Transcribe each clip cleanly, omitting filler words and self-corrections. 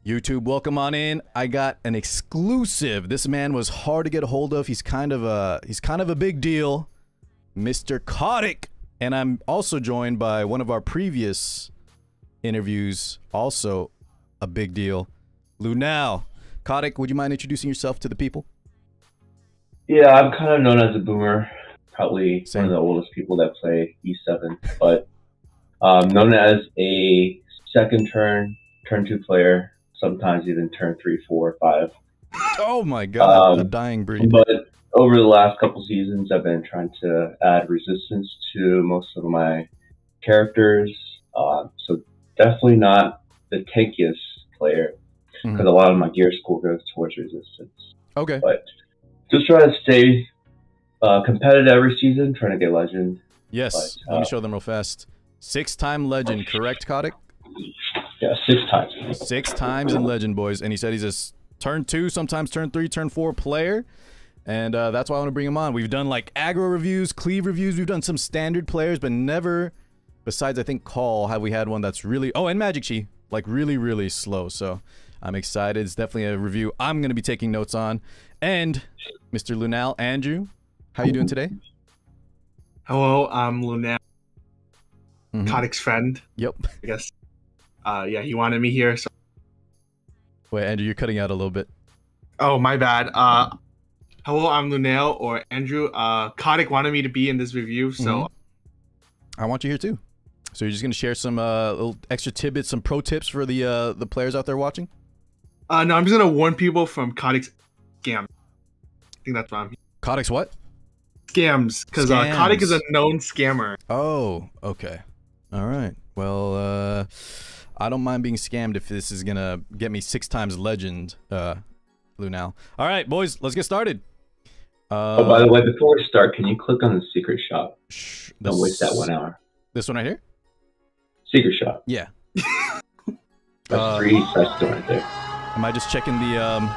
YouTube, welcome on in. I got an exclusive. This man was hard to get a hold of. He's kind of a big deal, Mr. Kotic. And I'm also joined by one of our previous interviews, also a big deal, Lunal. Kotic, would you mind introducing yourself to the people? Yeah, I'm kind of known as a boomer. Probably one of the oldest people that play E7, but known as a second turn 2 player. Sometimes even turn 3, 4, 5. Oh my god, a dying breed. But over the last couple seasons, I've been trying to add resistance to most of my characters. So definitely not the tankiest player, because a lot of my gear score goes towards resistance. Okay. But just try to stay competitive every season, trying to get legend. Yes, let me show them real fast. 6-time legend, correct, Kotic? Yeah, 6 times. 6 times in legend, boys. And he said he's a turn 2, sometimes turn 3, turn 4 player. And that's why I want to bring him on. We've done like aggro reviews, cleave reviews. We've done some standard players, but never, besides I think Call, have we had one that's really, oh, and Magic Chi, like really, really slow. So I'm excited. It's definitely a review I'm going to be taking notes on. And Mr. Lunal, Andrew, how you doing today? Hello, I'm Lunal, Kotic's friend. Yep. I guess. Yeah, he wanted me here. So. Wait, Andrew, you're cutting out a little bit. Oh, my bad. Hello, I'm Lunal, or Andrew. Kotic wanted me to be in this review, so... I want you here too. So you're just going to share some little extra tidbits, some pro tips for the players out there watching? No, I'm just going to warn people from Kotic's scam. I think that's what I'm... Kotic's what? Scams, because Kotic is a known scammer. Oh, okay. All right. Well, I don't mind being scammed if this is gonna get me 6 times legend, Lunal. All right, boys, let's get started. Oh, by the way, before we start, can you click on the secret shop? Don't waste that 1 hour. This one right here? Secret shop. Yeah. That's 3 sites right there. Am I just checking the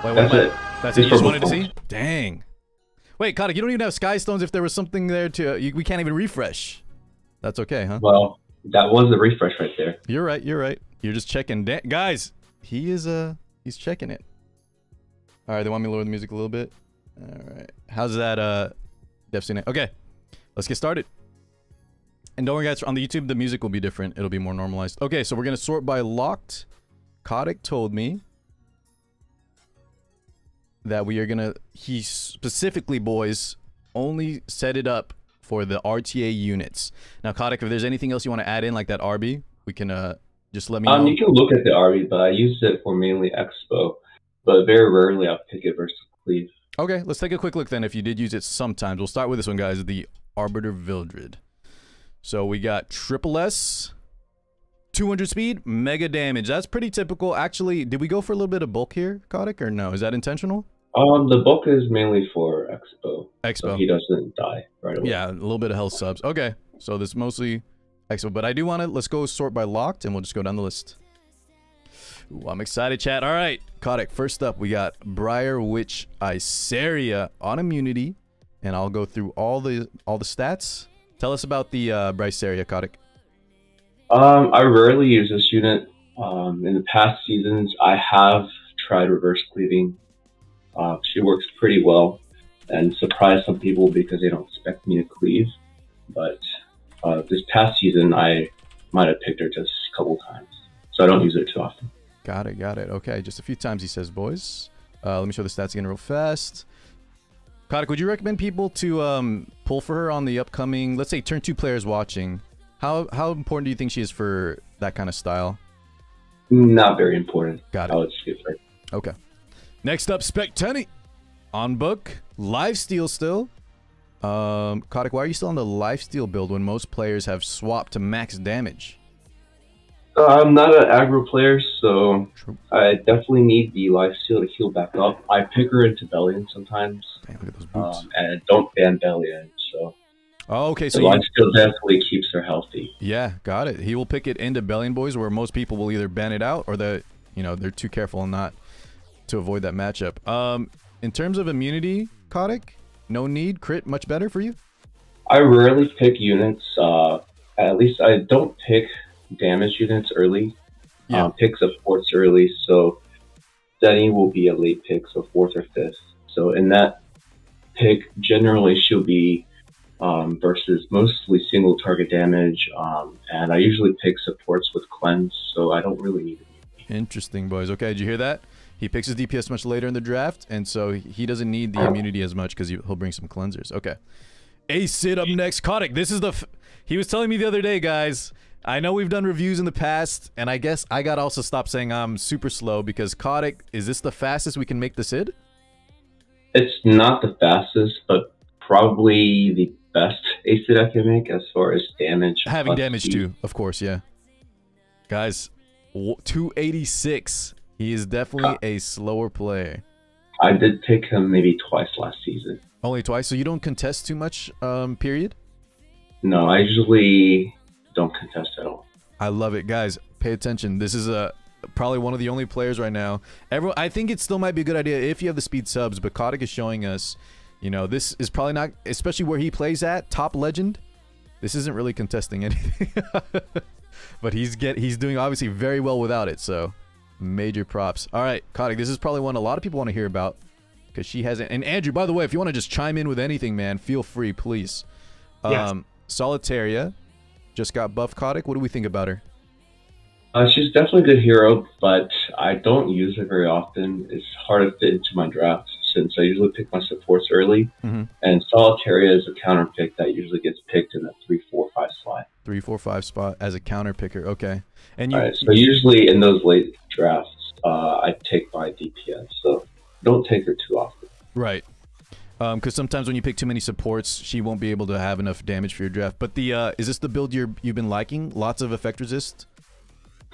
Wait, that's it. That's it. You just wanted to see? Dang. Wait, Khadak, you don't even have Sky Stones if there was something there to... we can't even refresh. That's okay, huh? Well, that was the refresh right there. You're right, you're right. You're just checking. Guys, he's checking it. All right, they want me to lower the music a little bit. All right. How's that, Def Okay, let's get started. And don't worry, guys, on the YouTube, the music will be different. It'll be more normalized. Okay, so we're going to sort by locked. Kotic told me that we are going to... He specifically, boys, only set it up for the RTA units. Now, Kotic, if there's anything else you want to add in, like that RB, we can just let me know. You can look at the RB, but I use it for mainly Expo. But very rarely I'll pick it versus Cleave. Okay, let's take a quick look then if you did use it sometimes. We'll start with this one, guys, the Arbiter Vildred. So we got triple S, 200 speed, mega damage. That's pretty typical. Actually, did we go for a little bit of bulk here, Kotic, or no? Is that intentional? The bulk is mainly for Expo. So he doesn't die right away. Yeah, a little bit of health subs. Okay, so this is mostly Expo. But I do want to, let's go sort by locked, and we'll just go down the list. Ooh, I'm excited, chat. All right, Kotic, first up, we got Briar Witch Iceria on immunity. And I'll go through all the stats. Tell us about the Iceria, Kotic. I rarely use this unit. In the past seasons, I have tried reverse cleaving. She works pretty well and surprised some people because they don't expect me to cleave. But this past season, I might have picked her just a couple times. So I don't use it too often. Got it, got it. Okay, just a few times, he says, boys. Let me show the stats again real fast. Kotic, would you recommend people to pull for her on the upcoming, let's say, turn 2 players watching? How important do you think she is for that kind of style? Not very important. Got it. I would skip her. Okay. Next up, Spectenny. On book. Lifesteal still. Kotic, why are you still on the lifesteal build when most players have swapped to max damage? I'm not an aggro player, so I definitely need the lifesteal to heal back up. I pick her into Bellion sometimes. Dang, look at those boots. And I don't ban Bellion, so... Oh, okay, so the lifesteal definitely keeps her healthy. Yeah, got it. He will pick it into Bellion, boys, where most people will either ban it out or they're too careful not to avoid that matchup. In terms of immunity, Kotic, no need. Crit, much better for you? I rarely pick units. At least I don't pick damage units early. pick supports early, so Denny will be a late pick, so 4th or 5th. So in that pick, generally she'll be versus mostly single target damage, and I usually pick supports with cleanse, so I don't really need it. Interesting, boys. Okay, did you hear that? He picks his DPS much later in the draft, and so he doesn't need the immunity as much because he'll bring some cleansers. Okay. Sid up next. Kotic, this is the... He was telling me the other day, guys, I know we've done reviews in the past, and I guess I gotta also stop saying I'm super slow because Kotic, is this the fastest we can make the Sid? It's not the fastest, but probably the best Sid I can make as far as damage. Having damage too, of course, yeah. Guys, 286. He is definitely a slower player. I did pick him maybe twice last season. Only twice? So you don't contest too much, period? No, I usually don't contest at all. I love it. Guys, pay attention. This is probably one of the only players right now. I think it still might be a good idea if you have the speed subs, but Kotic is showing us, you know, this is probably not, especially where he plays at, top legend, this isn't really contesting anything. But he's doing obviously very well without it, so major props. All right, Kotic, this is probably one a lot of people want to hear about because she hasn't. And Andrew, by the way, if you want to just chime in with anything, man, feel free, please. Yes. Solitaria just got buff. Kotic, what do we think about her? She's definitely a good hero, but I don't use her very often. It's hard to fit into my draft since I usually pick my supports early. And Solitaria is a counter pick that usually gets picked in the 3, 4, 5 slot. 3, 4, 5 spot as a counter picker. Okay. And you, all right, so usually in those late drafts, I take my DPS, so don't take her too often. Right. Because sometimes when you pick too many supports, she won't be able to have enough damage for your draft. But the is this the build you've been liking? Lots of effect resist?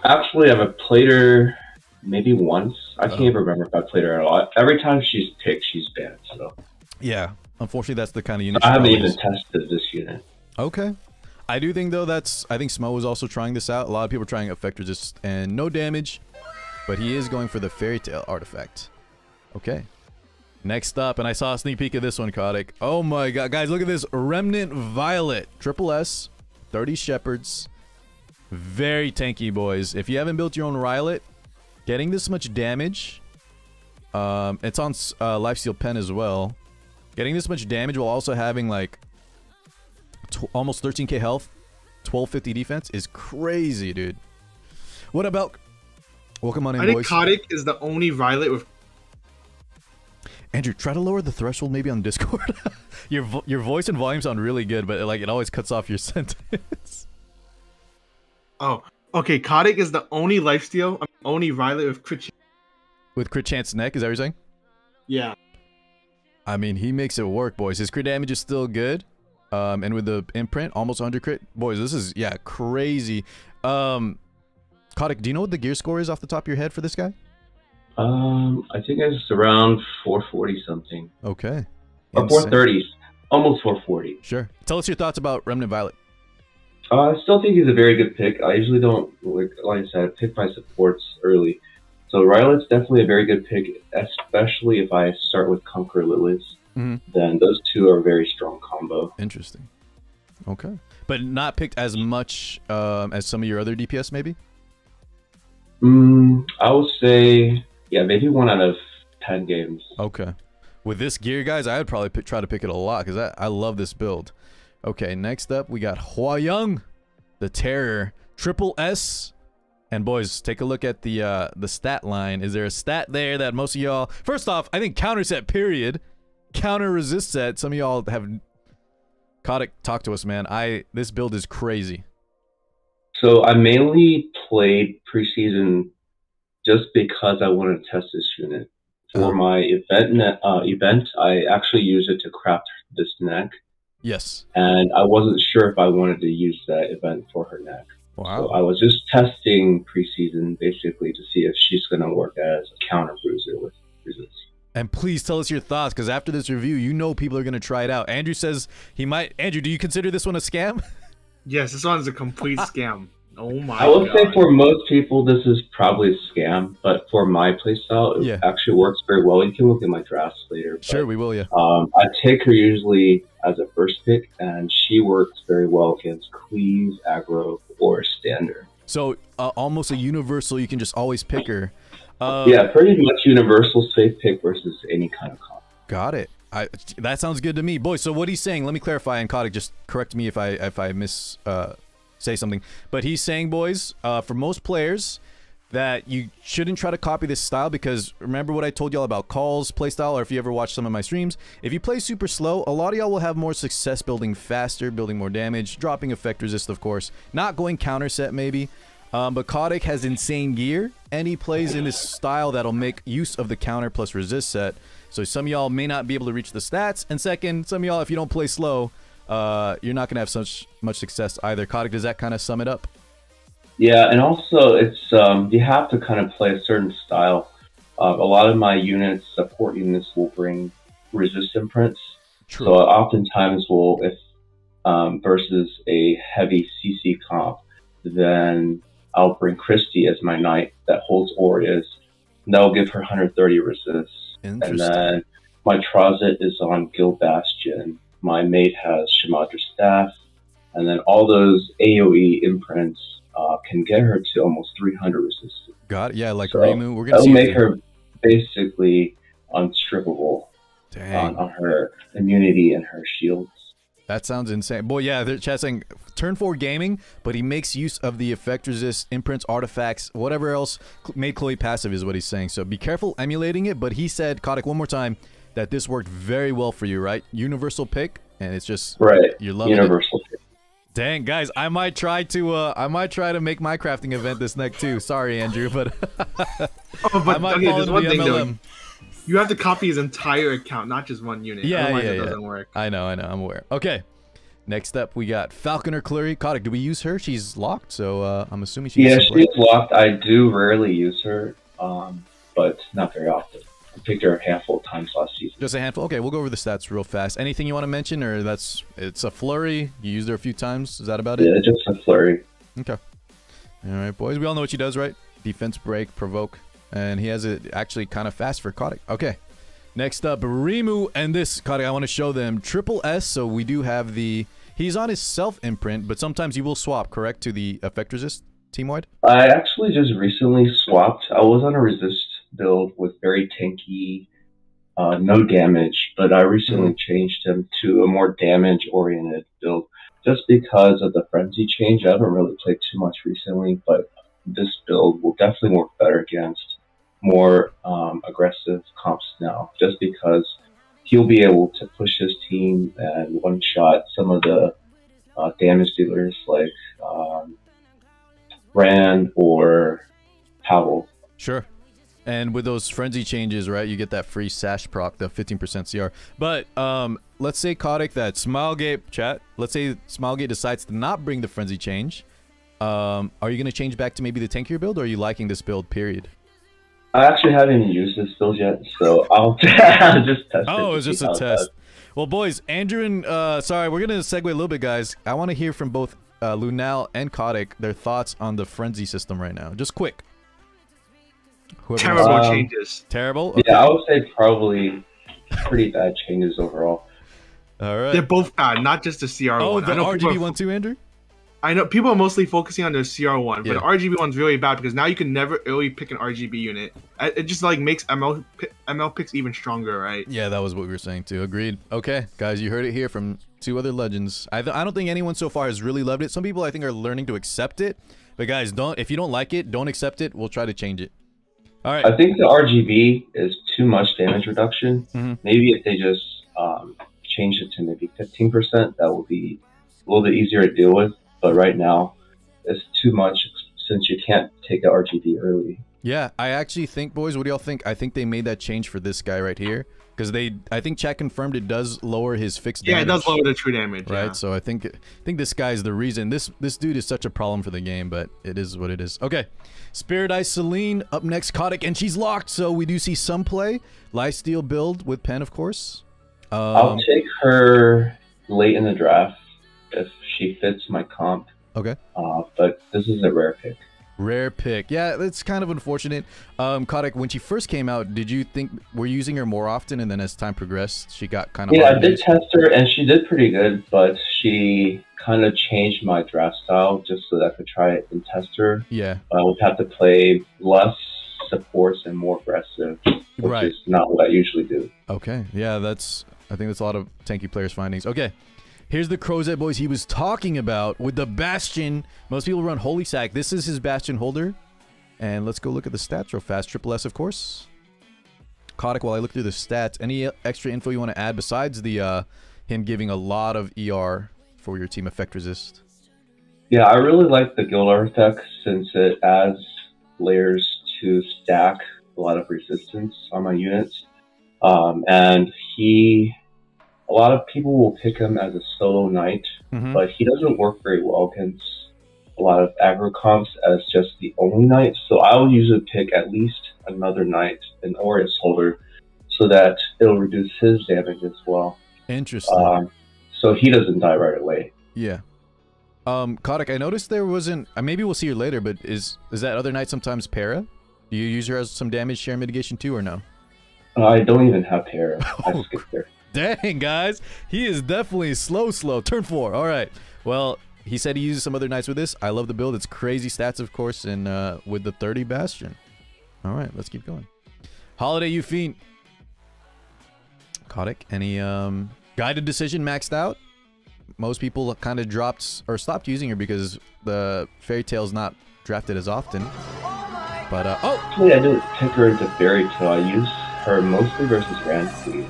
Actually, I've played her maybe once. I can't even remember if I played her at all. Every time she's picked, she's banned. So yeah, unfortunately, that's the kind of unit. I haven't even tested this unit. Okay. I do think though I think Smo is also trying this out. A lot of people are trying effect resist and no damage, but he is going for the fairy tale artifact. Okay. Next up, and I saw a sneak peek of this one, Kotic. Oh my god, guys, look at this. Remnant Violet. Triple S, 30 Shepherds. Very tanky, boys. If you haven't built your own Violet, getting this much damage, it's on Lifesteal Pen as well. Getting this much damage while also having like almost 13k health, 1250 defense is crazy, dude. What about... Welcome on in, boys. I think Kotic is the only Violet with... Andrew, try to lower the threshold maybe on Discord. Your voice and volume sound really good, but like it always cuts off your sentence. Oh, okay. Kotic is the only lifesteal, only Violet with crit chance. With crit chance neck, is that what you're saying? Yeah. I mean, he makes it work, boys. His crit damage is still good. And with the imprint, almost 100 crit. Boys, this is, yeah, crazy. Kotic, do you know what the gear score is off the top of your head for this guy? I think it's around 440 something. Okay. Or 430, almost 440. Sure. Tell us your thoughts about Remnant Violet. I still think he's a very good pick. I usually don't, like I said, pick my supports early. So Violet's definitely a very good pick, especially if I start with Conqueror Lilies. Then those two are a very strong combo. Interesting. Okay. But not picked as much as some of your other DPS, maybe? I would say, yeah, maybe 1 out of 10 games. Okay. With this gear, guys, I would probably try to pick it a lot because I love this build. Okay, next up, we got Hua-Young, the Terror, Triple S. And boys, take a look at the stat line. Is there a stat there that most of y'all... First off, I think counter set, period. Counter resist set. Some of y'all have... Kotic, talk to us, man. This build is crazy. So I mainly played preseason just because I wanted to test this unit. For my event, I actually used it to craft this neck. Yes. And I wasn't sure if I wanted to use that event for her neck. Wow. So I was just testing preseason basically to see if she's going to work as a counter bruiser with resist. And please tell us your thoughts, because after this review, you know people are going to try it out. Andrew says he might... Andrew, do you consider this one a scam? Yes, this one's a complete scam. Oh my god. I would say for most people, this is probably a scam, but for my playstyle, it actually works very well. You can look at my drafts later. Sure, we will, yeah. I take her usually as a first pick, and she works very well against cleave, aggro, or standard. So almost a universal, you can just always pick her. Yeah, pretty much universal safe pick versus any kind of comp. Got it. That sounds good to me, boys. So what he's saying, let me clarify, and Kotic, just correct me if I miss say something. But he's saying, boys, for most players, that you shouldn't try to copy this style, because remember what I told y'all about Call's playstyle, or if you ever watched some of my streams, if you play super slow, a lot of y'all will have more success building faster, building more damage, dropping effect resist, of course, not going counter set maybe. But Kotic has insane gear, and he plays in this style that'll make use of the counter plus resist set. So some of y'all may not be able to reach the stats, and second, some of y'all, if you don't play slow, you're not gonna have much success either. Kotic, does that kind of sum it up? Yeah, and also it's you have to kind of play a certain style. A lot of my units, support units, will bring resist imprints. True. So oftentimes will, if versus a heavy CC comp, then I'll bring Christy as my knight that holds Aureas. And that'll give her 130 resist. And then my Trazit is on Guild Bastion. My mate has Shamadra Staff. And then all those AoE imprints can get her to almost 300 resistance. Got it. Yeah, like so Remo. We're gonna that'll make her basically unstrippable on her immunity and her shields. That sounds insane. Boy, yeah, they're chatting turn 4 gaming, but he makes use of the effect resist, imprints, artifacts, whatever else made Chloe passive is what he's saying. So be careful emulating it, but he said, Kotic, one more time, that this worked very well for you, right? Universal pick, and it's just right. You're loving universal pick. Dang, guys, I might try to make my crafting event this next too. Sorry, Andrew, but I might fall into the MLM. Though. You have to copy his entire account, not just one unit. Yeah, otherwise yeah, it doesn't work. I know, I'm aware. Okay, next up we got Falconer Clury. Kotic, do we use her? She's locked, so I'm assuming she's she's locked. I do rarely use her, but not very often. I picked her a handful of times last season. Just a handful? Okay, we'll go over the stats real fast. Anything you want to mention, or it's a flurry? You used her a few times. Is that about it? Yeah, just a flurry. Okay. All right, boys. We all know what she does, right? Defense, break, provoke. And he has it actually kind of fast for Kotic. Okay. Next up, Remo, and this, Kotic, I want to show them. Triple S, so we do have the... He's on his self-imprint, but sometimes you will swap, correct, to the effect resist team-wide? I actually just recently swapped. I was on a resist build with very tanky, no damage, but I recently changed him to a more damage-oriented build just because of the frenzy change. I haven't really played too much recently, but this build will definitely work better against more aggressive comps now, just because he'll be able to push his team and one-shot some of the damage dealers like Rand or Powell. Sure. And with those frenzy changes, right, you get that free sash proc, the 15% CR. But let's say, Kotic, that Smilegate, chat, let's say Smilegate decides to not bring the frenzy change. Are you going to change back to maybe the tankier build, or are you liking this build, period? I actually haven't used this build yet, so I'll just test it. Oh, it's just a test. Well, boys, Andrew and, sorry, we're going to segue a little bit, guys. I want to hear from both Lunal and Kotic their thoughts on the frenzy system right now. Just quick. Terrible changes. Terrible? Okay. Yeah, I would say probably pretty bad changes overall. All right. They're both bad, not just the CR1. Oh, the RGB one too, Andrew? I know people are mostly focusing on the CR1, but the RGB one's really bad because now you can never early pick an RGB unit. It just like makes ML picks even stronger, right? Yeah, that was what we were saying too. Agreed. Okay, guys, you heard it here from two other legends. I don't think anyone so far has really loved it. Some people I think are learning to accept it, but guys, if you don't like it, don't accept it. We'll try to change it. All right. I think the RGB is too much damage reduction. Maybe if they just change it to maybe 15%, that will be a little bit easier to deal with. But right now, it's too much since you can't take the RGB early. Yeah, I actually think, boys, what do y'all think? I think they made that change for this guy right here. Because I think chat confirmed it does lower his fixed damage. Yeah, it does lower the true damage. Right, yeah. so I think this guy's the reason. This dude is such a problem for the game, but it is what it is. Okay, Spirit Eye Celine up next, Kotic, and she's locked, so we do see some play. Lifesteal build with Pen, of course. I'll take her late in the draft if she fits my comp. Okay. But this is a rare pick. Rare pick. Yeah, that's kind of unfortunate. Kotic, when she first came out, did you think we're using her more often, and then as time progressed, she got kind of... Yeah, I did test her, and she did pretty good, but she kind of changed my draft style just so that I could try it and test her. Yeah. I would have to play less supports and more aggressive, which is not what I usually do. Okay. Yeah, I think that's a lot of tanky players' findings. Okay. Here's the Crozet boys he was talking about with the Bastion. Most people run Holy Sack. This is his Bastion holder. And let's go look at the stats real fast. Triple S, of course. Kotic, while I look through the stats, any extra info you want to add besides the him giving a lot of ER for your team effect resist? Yeah, I really like the Guild Artifact since it adds layers to stack a lot of resistance on my units. And a lot of people will pick him as a solo knight, but he doesn't work very well against a lot of aggro comps as just the only knight. So I will usually pick at least another knight, an Aureus holder, so that it'll reduce his damage as well. Interesting. So he doesn't die right away. Yeah. Kotic, I noticed there wasn't... maybe we'll see her later, but is that other knight sometimes para? Do you use her as some damage share mitigation too, or no? I don't even have para. I skipped her. Dang, guys. He is definitely slow. Turn 4. All right. Well, he said he uses some other knights with this. I love the build. It's crazy stats, of course, and with the 30 Bastion. All right, let's keep going. Holiday Euphine. Kotic, any guided decision maxed out? Most people kind of dropped or stopped using her because the Fairy Tale's not drafted as often. But, actually, I didn't pick her into Fairy Tale. I use her mostly versus Rand Queen.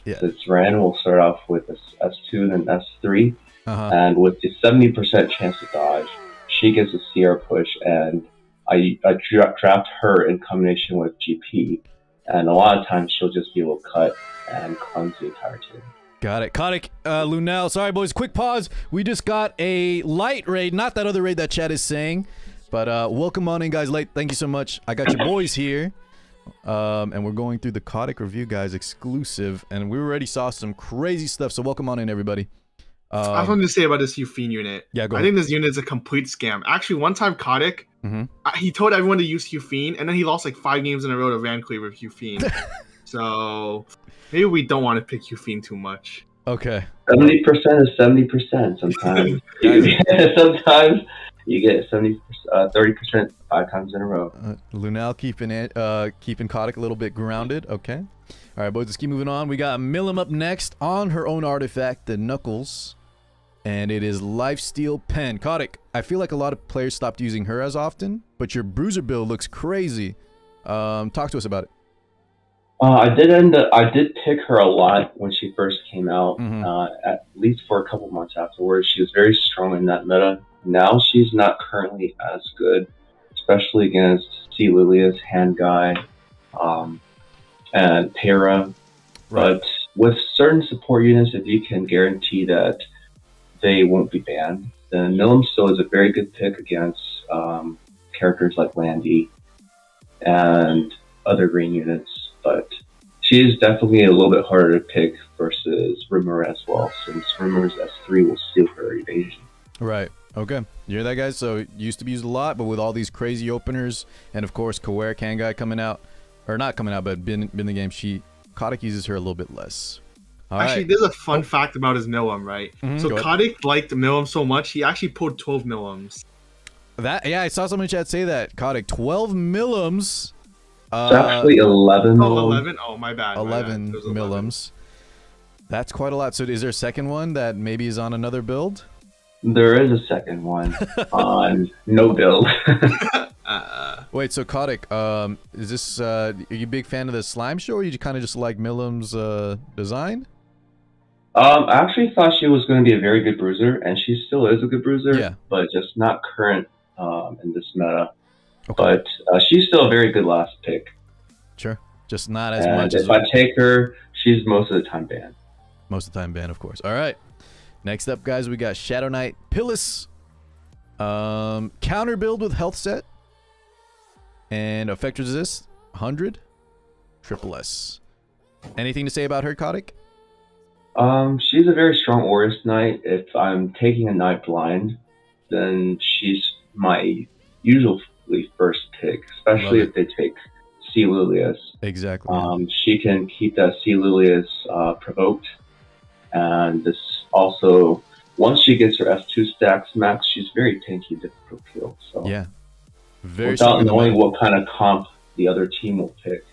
Yeah. Since Rand will start off with S2 and S3, and with the 70% chance to dodge, she gets a CR push, and I draft her in combination with GP, and a lot of times she'll just be able to cut and cleanse the entire team. Got it. Kotic, Lunel, sorry boys, quick pause. We just got a light raid, not that other raid that chat is saying, but welcome on in, guys. Late, thank you so much. I got your boys here. And we're going through the Kotic review, guys, exclusive, and we already saw some crazy stuff, so welcome on in, everybody. I have something to say about this Euphine unit. Yeah, go ahead. I think this unit is a complete scam. Actually, one time Kotic, he told everyone to use Euphine, and then he lost like 5 games in a row to Van Cleaver with Euphine. So maybe we don't want to pick Euphine too much. Okay. 70% is 70% sometimes. Sometimes you get 30% 5 times in a row. Lunel keeping Kotic a little bit grounded. Okay. All right, boys, let's keep moving on. We got Millim up next on her own artifact, the Knuckles. And it is Lifesteal Pen. Kotic, I feel like a lot of players stopped using her as often, but your Bruiser build looks crazy. Talk to us about it. I did pick her a lot when she first came out, at least for a couple months afterwards. She was very strong in that meta. Now she's not currently as good, especially against C. Lilia's Hand Guy and Terra. Right. But with certain support units, if you can guarantee that they won't be banned, then Millim still is a very good pick against characters like Landy and other green units. But she is definitely a little bit harder to pick versus Remo as well, since Remo's S3 will steal her evasion. Right. Okay. You hear that, guys? So used to be used a lot, but with all these crazy openers, and of course Kotic Can Guy coming out, or not coming out, but been in the game, Kotic uses her a little bit less. Actually, there's a fun fact about his Millim, right? So Kotic liked Millim so much, he actually pulled 12 Millims. Yeah, I saw someone in chat say that. Kotic, 12 Millims. It's actually 11. Oh, 11? Oh, my bad. 11 Millims. That's quite a lot. So is there a second one that maybe is on another build? There is a second one on no build. Wait, so Kotic, is this, are you a big fan of the slime show, or you kind of just like Millim's design? I actually thought she was going to be a very good bruiser, and she still is a good bruiser, but just not current in this meta. Okay. But she's still a very good last pick. Sure. Just not as much. If I take her, she's most of the time banned. Most of the time banned, of course. All right. Next up, guys, we got Shadow Knight Pillis. Counter build with health set. And effect resist, 100. Triple S. Anything to say about her, Kotic? She's a very strong Aureus Knight. If I'm taking a Knight blind, then she's my usual absolutely first pick, especially if they take C. Lilius. Exactly. She can keep that C. Lilius provoked, and this also, once she gets her S2 stacks max, she's very tanky, difficult to kill. So yeah, very without knowing what kind of comp the other team will pick,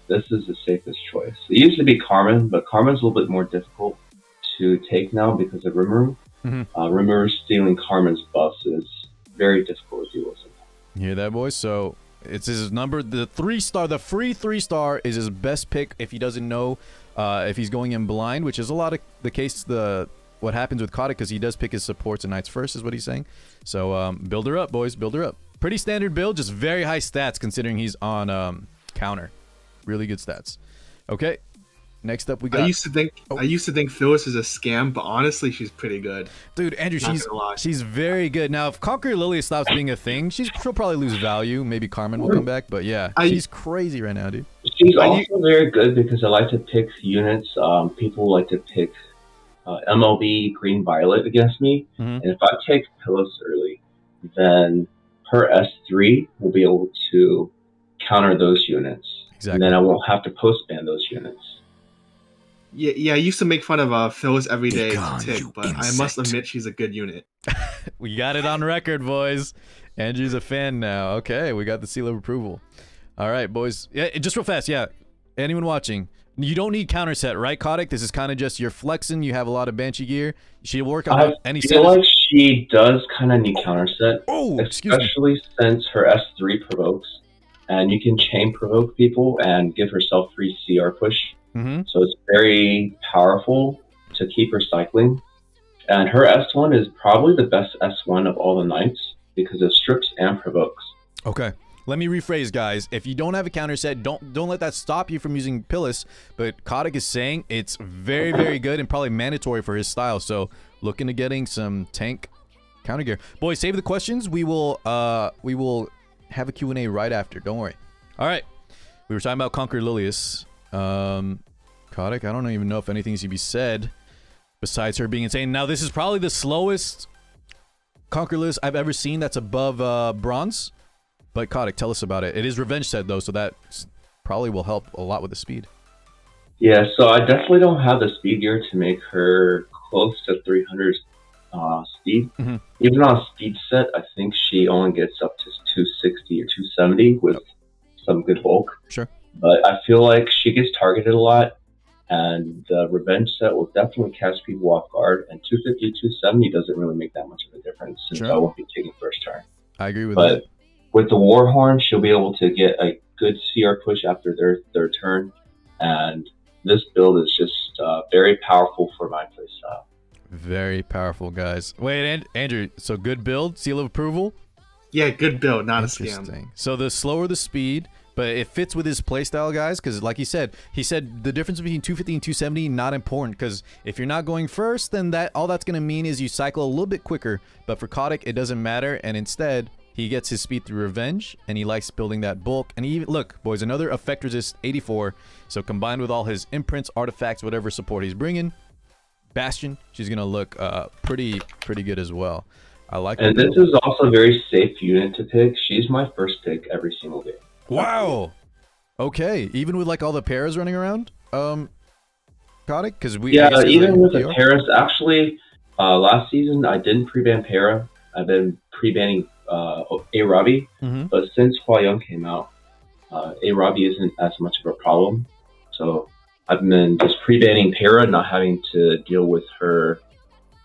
this is the safest choice. It used to be Carmen, but Carmen's a little bit more difficult to take now because of Remeru. Remeru stealing Carmen's buffs is very difficult to deal with. You hear that, boys? So it's his number. The 3-star, the free 3-star is his best pick if he doesn't know if he's going in blind, which is a lot of the case. What happens with Kotic, because he does pick his supports and knights first, is what he's saying. So build her up, boys. Build her up. Pretty standard build, just very high stats considering he's on counter. Really good stats. Okay. Next up, we got. I used to think Phyllis is a scam, but honestly, she's pretty good. Dude, Andrew, she's very good. Now, if Conqueror Lily stops being a thing, she'll probably lose value. Maybe Carmen will come back, but yeah, she's crazy right now, dude. She's also very good because I like to pick units. People like to pick MLB Green Violet against me, and if I take Phyllis early, then her S3 will be able to counter those units, and then I won't have to post ban those units. Yeah, I used to make fun of Phyllis every day to tick, but I must admit she's a good unit. We got it on record, boys. Andrew's a fan now. Okay, we got the seal of approval. All right, boys. Yeah, just real fast. Yeah, anyone watching, you don't need counter set, right, Kotic? This is kind of just you're flexing. You have a lot of Banshee gear. She'll work on any set. I feel like she does kind of need counter set, especially since her S3 provokes, and you can chain provoke people and give herself free CR push. So it's very powerful to keep her cycling. And her S1 is probably the best S1 of all the knights because it strips and provokes. Okay. Let me rephrase, guys. If you don't have a counter set, don't let that stop you from using Pillis. But Kotic is saying it's very, very good and probably mandatory for his style. So look into getting some tank counter gear. Boys, save the questions. We will have a Q&A right after. Don't worry. All right. We were talking about Conqueror Lilius. Kotic, I don't even know if anything needs to be said besides her being insane. Now, this is probably the slowest Conqueror Lilius I've ever seen that's above bronze. But Kotic, tell us about it. It is revenge set though, so that probably will help a lot with the speed. Yeah, so I definitely don't have the speed gear to make her close to 300 speed. Even on speed set, I think she only gets up to 260 or 270 with some good bulk. Sure. But I feel like she gets targeted a lot, and the revenge set will definitely catch people off guard. And 250, 270 doesn't really make that much of a difference since I won't be taking first turn. I agree with that. With the Warhorn, she'll be able to get a good CR push after their turn, and this build is just very powerful for my playstyle. Very powerful, guys. Wait, Andrew, so good build, seal of approval? Yeah, good build, not a scam. So the slower the speed, but it fits with his playstyle, guys, because like he said the difference between 250 and 270 not important, because if you're not going first, then all that's going to mean is you cycle a little bit quicker. But for Kotic, it doesn't matter, and instead he gets his speed through revenge, and he likes building that bulk. And he look, boys, another effect resist 84. So combined with all his imprints, artifacts, whatever support he's bringing, Bastion, she's gonna look pretty good as well. I like. And this is also a very safe unit to pick. She's my first pick every single game. Wow. Okay, even with like all the pairs running around, Kotic, because even with the pairs. Actually, last season I didn't pre-ban Para. I've been pre-banning Irabi, but since Hua Young came out, Irabi isn't as much of a problem. So I've been just pre-banning Para, not having to deal with her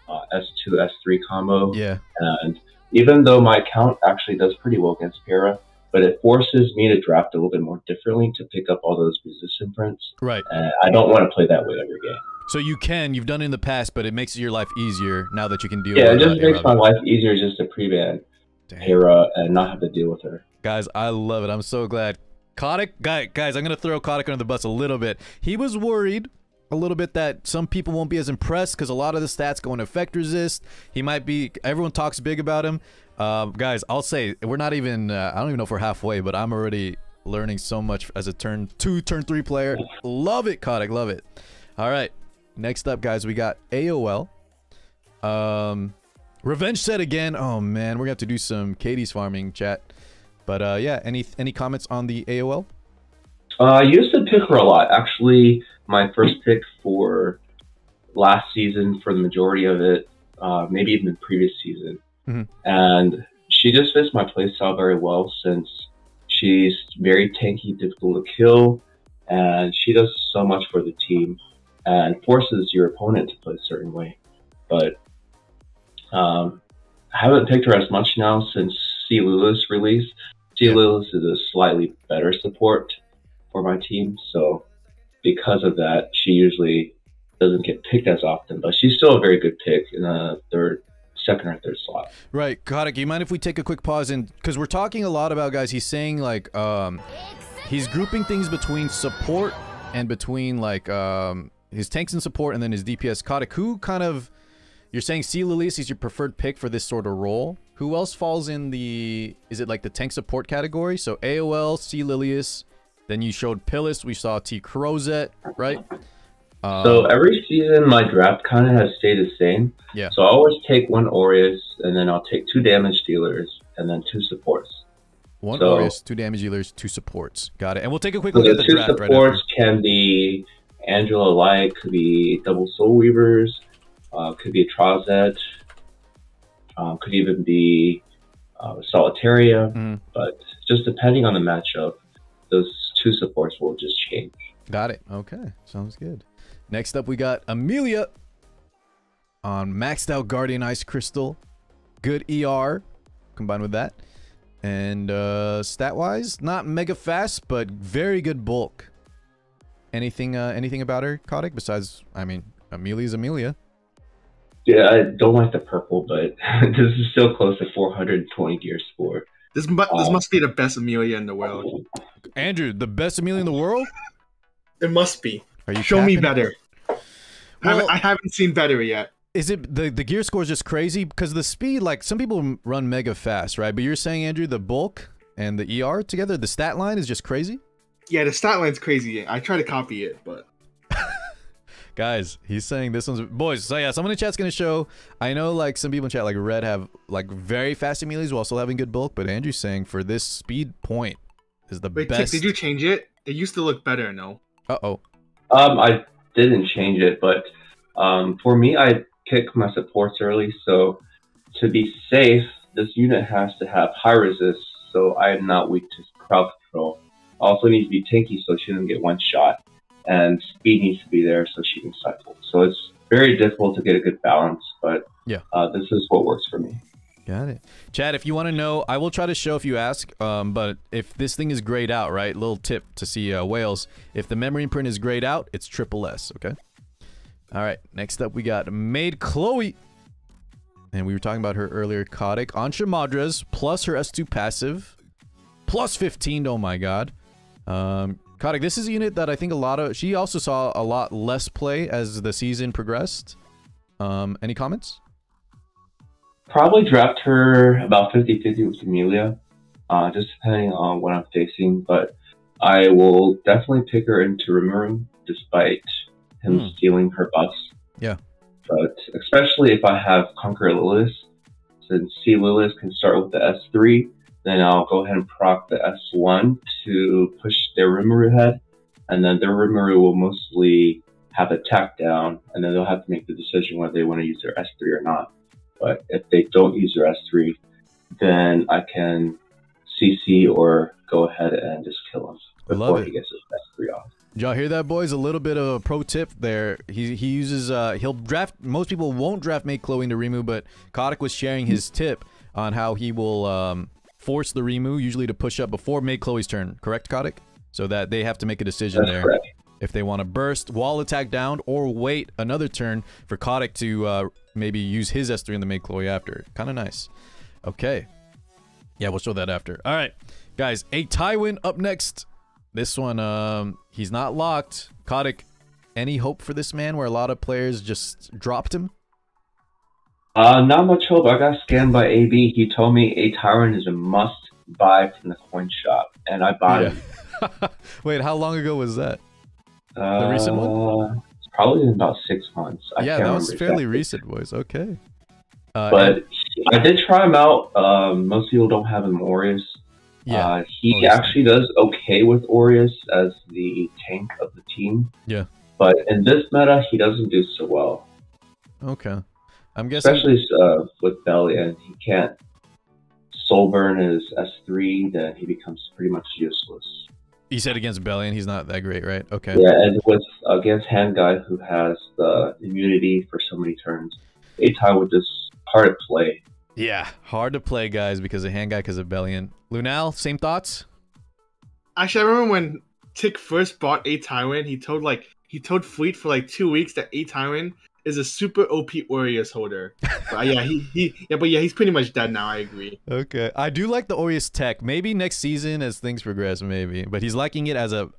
S2, S3 combo. Yeah. And even though my account actually does pretty well against Para, but it forces me to draft a little bit more differently to pick up all those resistance prints. Right. And I don't want to play that way every game. So you've done it in the past, but it makes your life easier now that you can deal with it. Yeah, it just makes my life easier just to pre-ban Para and not have to deal with her. Guys, I love it. I'm so glad. Kotic, guys, I'm going to throw Kotic under the bus a little bit. He was worried a little bit that some people won't be as impressed because a lot of the stats go into effect resist. He might be, everyone talks big about him. Guys, I'll say, we're not even, I don't even know if we're halfway, but I'm already learning so much as a turn 2, turn 3 player. Love it, Kotic, love it. All right, next up, guys, we got AOL. Revenge set again. Oh, man, we're going to have to do some Katie's farming, chat. But yeah, any comments on the AOL? I used to pick her a lot. Actually, my first pick for last season for the majority of it, maybe even the previous season. And she just fits my playstyle very well since she's very tanky, difficult to kill, and she does so much for the team and forces your opponent to play a certain way. But I haven't picked her as much now since C. Lewis released. C. Lewis is a slightly better support for my team, so because of that, she usually doesn't get picked as often, but she's still a very good pick in the second or third slot. Right. Khadak, you mind if we take a quick pause? And because we're talking a lot about, guys, he's saying like he's grouping things between support and between like his tanks and support and then his DPS. Kotic, who kind of, you're saying C. Lilius is your preferred pick for this sort of role. Who else falls in the, is it like the tank support category? So AOL, C. Lilius, then you showed Pillis, we saw T. Crozet, right? So every season, my draft kind of has stayed the same. Yeah. So I always take one Aureus, and then I'll take 2 damage dealers, and then 2 supports. One Aureus, 2 damage dealers, 2 supports. Got it. And we'll take a quick look at the draft. 2 supports can be Angela Light, could be double Soul Weavers, could be Trazet, could even be Solitaria, but just depending on the matchup, those 2 supports will just change. Got it. Okay. Sounds good. Next up, we got Amelia on maxed out Guardian Ice Crystal. Good ER combined with that. And stat-wise, not mega fast, but very good bulk. Anything about her, Kotic, besides, I mean, Amelia's Amelia. Yeah, I don't like the purple, but this is still close to 420 gear score. This must be the best Amelia in the world. Andrew, the best Amelia in the world? It must be. Are you Show me better. Well, I haven't seen better yet. Is it the gear score is just crazy? Because the speed, like some people run mega fast, right? But you're saying, Andrew, the bulk and the ER together, the stat line is just crazy? Yeah, the stat line's crazy. I try to copy it, but... Guys, he's saying this one's... Boys, so yeah, someone in chat's going to show... I know, like, some people in chat, like Red, have, like, very fast Amelias while still having good bulk, but Andrew's saying for this speed point is the best... Wait, did you change it? It used to look better, no? Uh-oh. I didn't change it, but for me, I pick my supports early, so to be safe, this unit has to have high resist, so I am not weak to crowd control. Also needs to be tanky so she doesn't get one shot, and speed needs to be there so she can cycle. So it's very difficult to get a good balance, but yeah, this is what works for me. Got it. Chad, if you want to know, I will try to show if you ask, but if this thing is grayed out, right, little tip to see whales, if the memory imprint is grayed out, it's triple S, okay? All right, next up we got Maid Chloe, and we were talking about her earlier, Kotic, on Shamadras, plus her S2 passive, plus 15, oh my god. Kotic, this is a unit that I think a lot of, she also saw a lot less play as the season progressed. Any comments? Probably draft her about 50-50 with Amelia, just depending on what I'm facing. But I will definitely pick her into Remo, despite him stealing her buffs. Yeah. But especially if I have Conqueror Lilith, since C. Lilith can start with the S3, then I'll go ahead and proc the S1 to push their Rimuru head, and then their Rimuru will mostly have attack down, and then they'll have to make the decision whether they want to use their S3 or not. But if they don't use their S3, then I can CC or go ahead and just kill him before he gets his S3 off. Did y'all hear that, boys? A little bit of a pro tip there. He uses, he'll draft, most people won't draft Maid Chloe into Remu, but Kotic was sharing his tip on how he will force the Remu, usually to push up before Maid Chloe's turn. Correct, Kotic? So that they have to make a decision there. Correct. If they want to burst, wall attack down, or wait another turn for Kotic to maybe use his S3 in the Maid Chloe after. Kind of nice. Okay. Yeah, we'll show that after. All right, guys. A Tywin up next. This one, he's not locked. Kotic, any hope for this man where a lot of players just dropped him? Not much hope. I got scammed by AB. He told me A Tyrant is a must buy from the coin shop, and I bought him. Wait, how long ago was that? The recent one? It's probably in about 6 months. Yeah, that was fairly recent, boys. Okay. But I did try him out. Most people don't have him Aureus, Yeah. He actually does okay with Aureus as the tank of the team. Yeah. But in this meta, he doesn't do so well. Okay. I'm guessing... Especially with Bellion, he can't soul burn his S3, then he becomes pretty much useless. You said against Bellion, he's not that great, right? Okay. Yeah, and with against Hand Guy, who has the immunity for so many turns, Tywin would just hard to play. Yeah, hard to play, guys, because of Hand Guy, because of Bellion. Lunal, same thoughts? Actually, I remember when Tick first bought Tywin, he told Fleet for like 2 weeks that Tywin is a super OP Aureus holder. But yeah, he's pretty much dead now. I agree. Okay, I do like the Aureus tech. Maybe next season as things progress, maybe. But he's liking it as a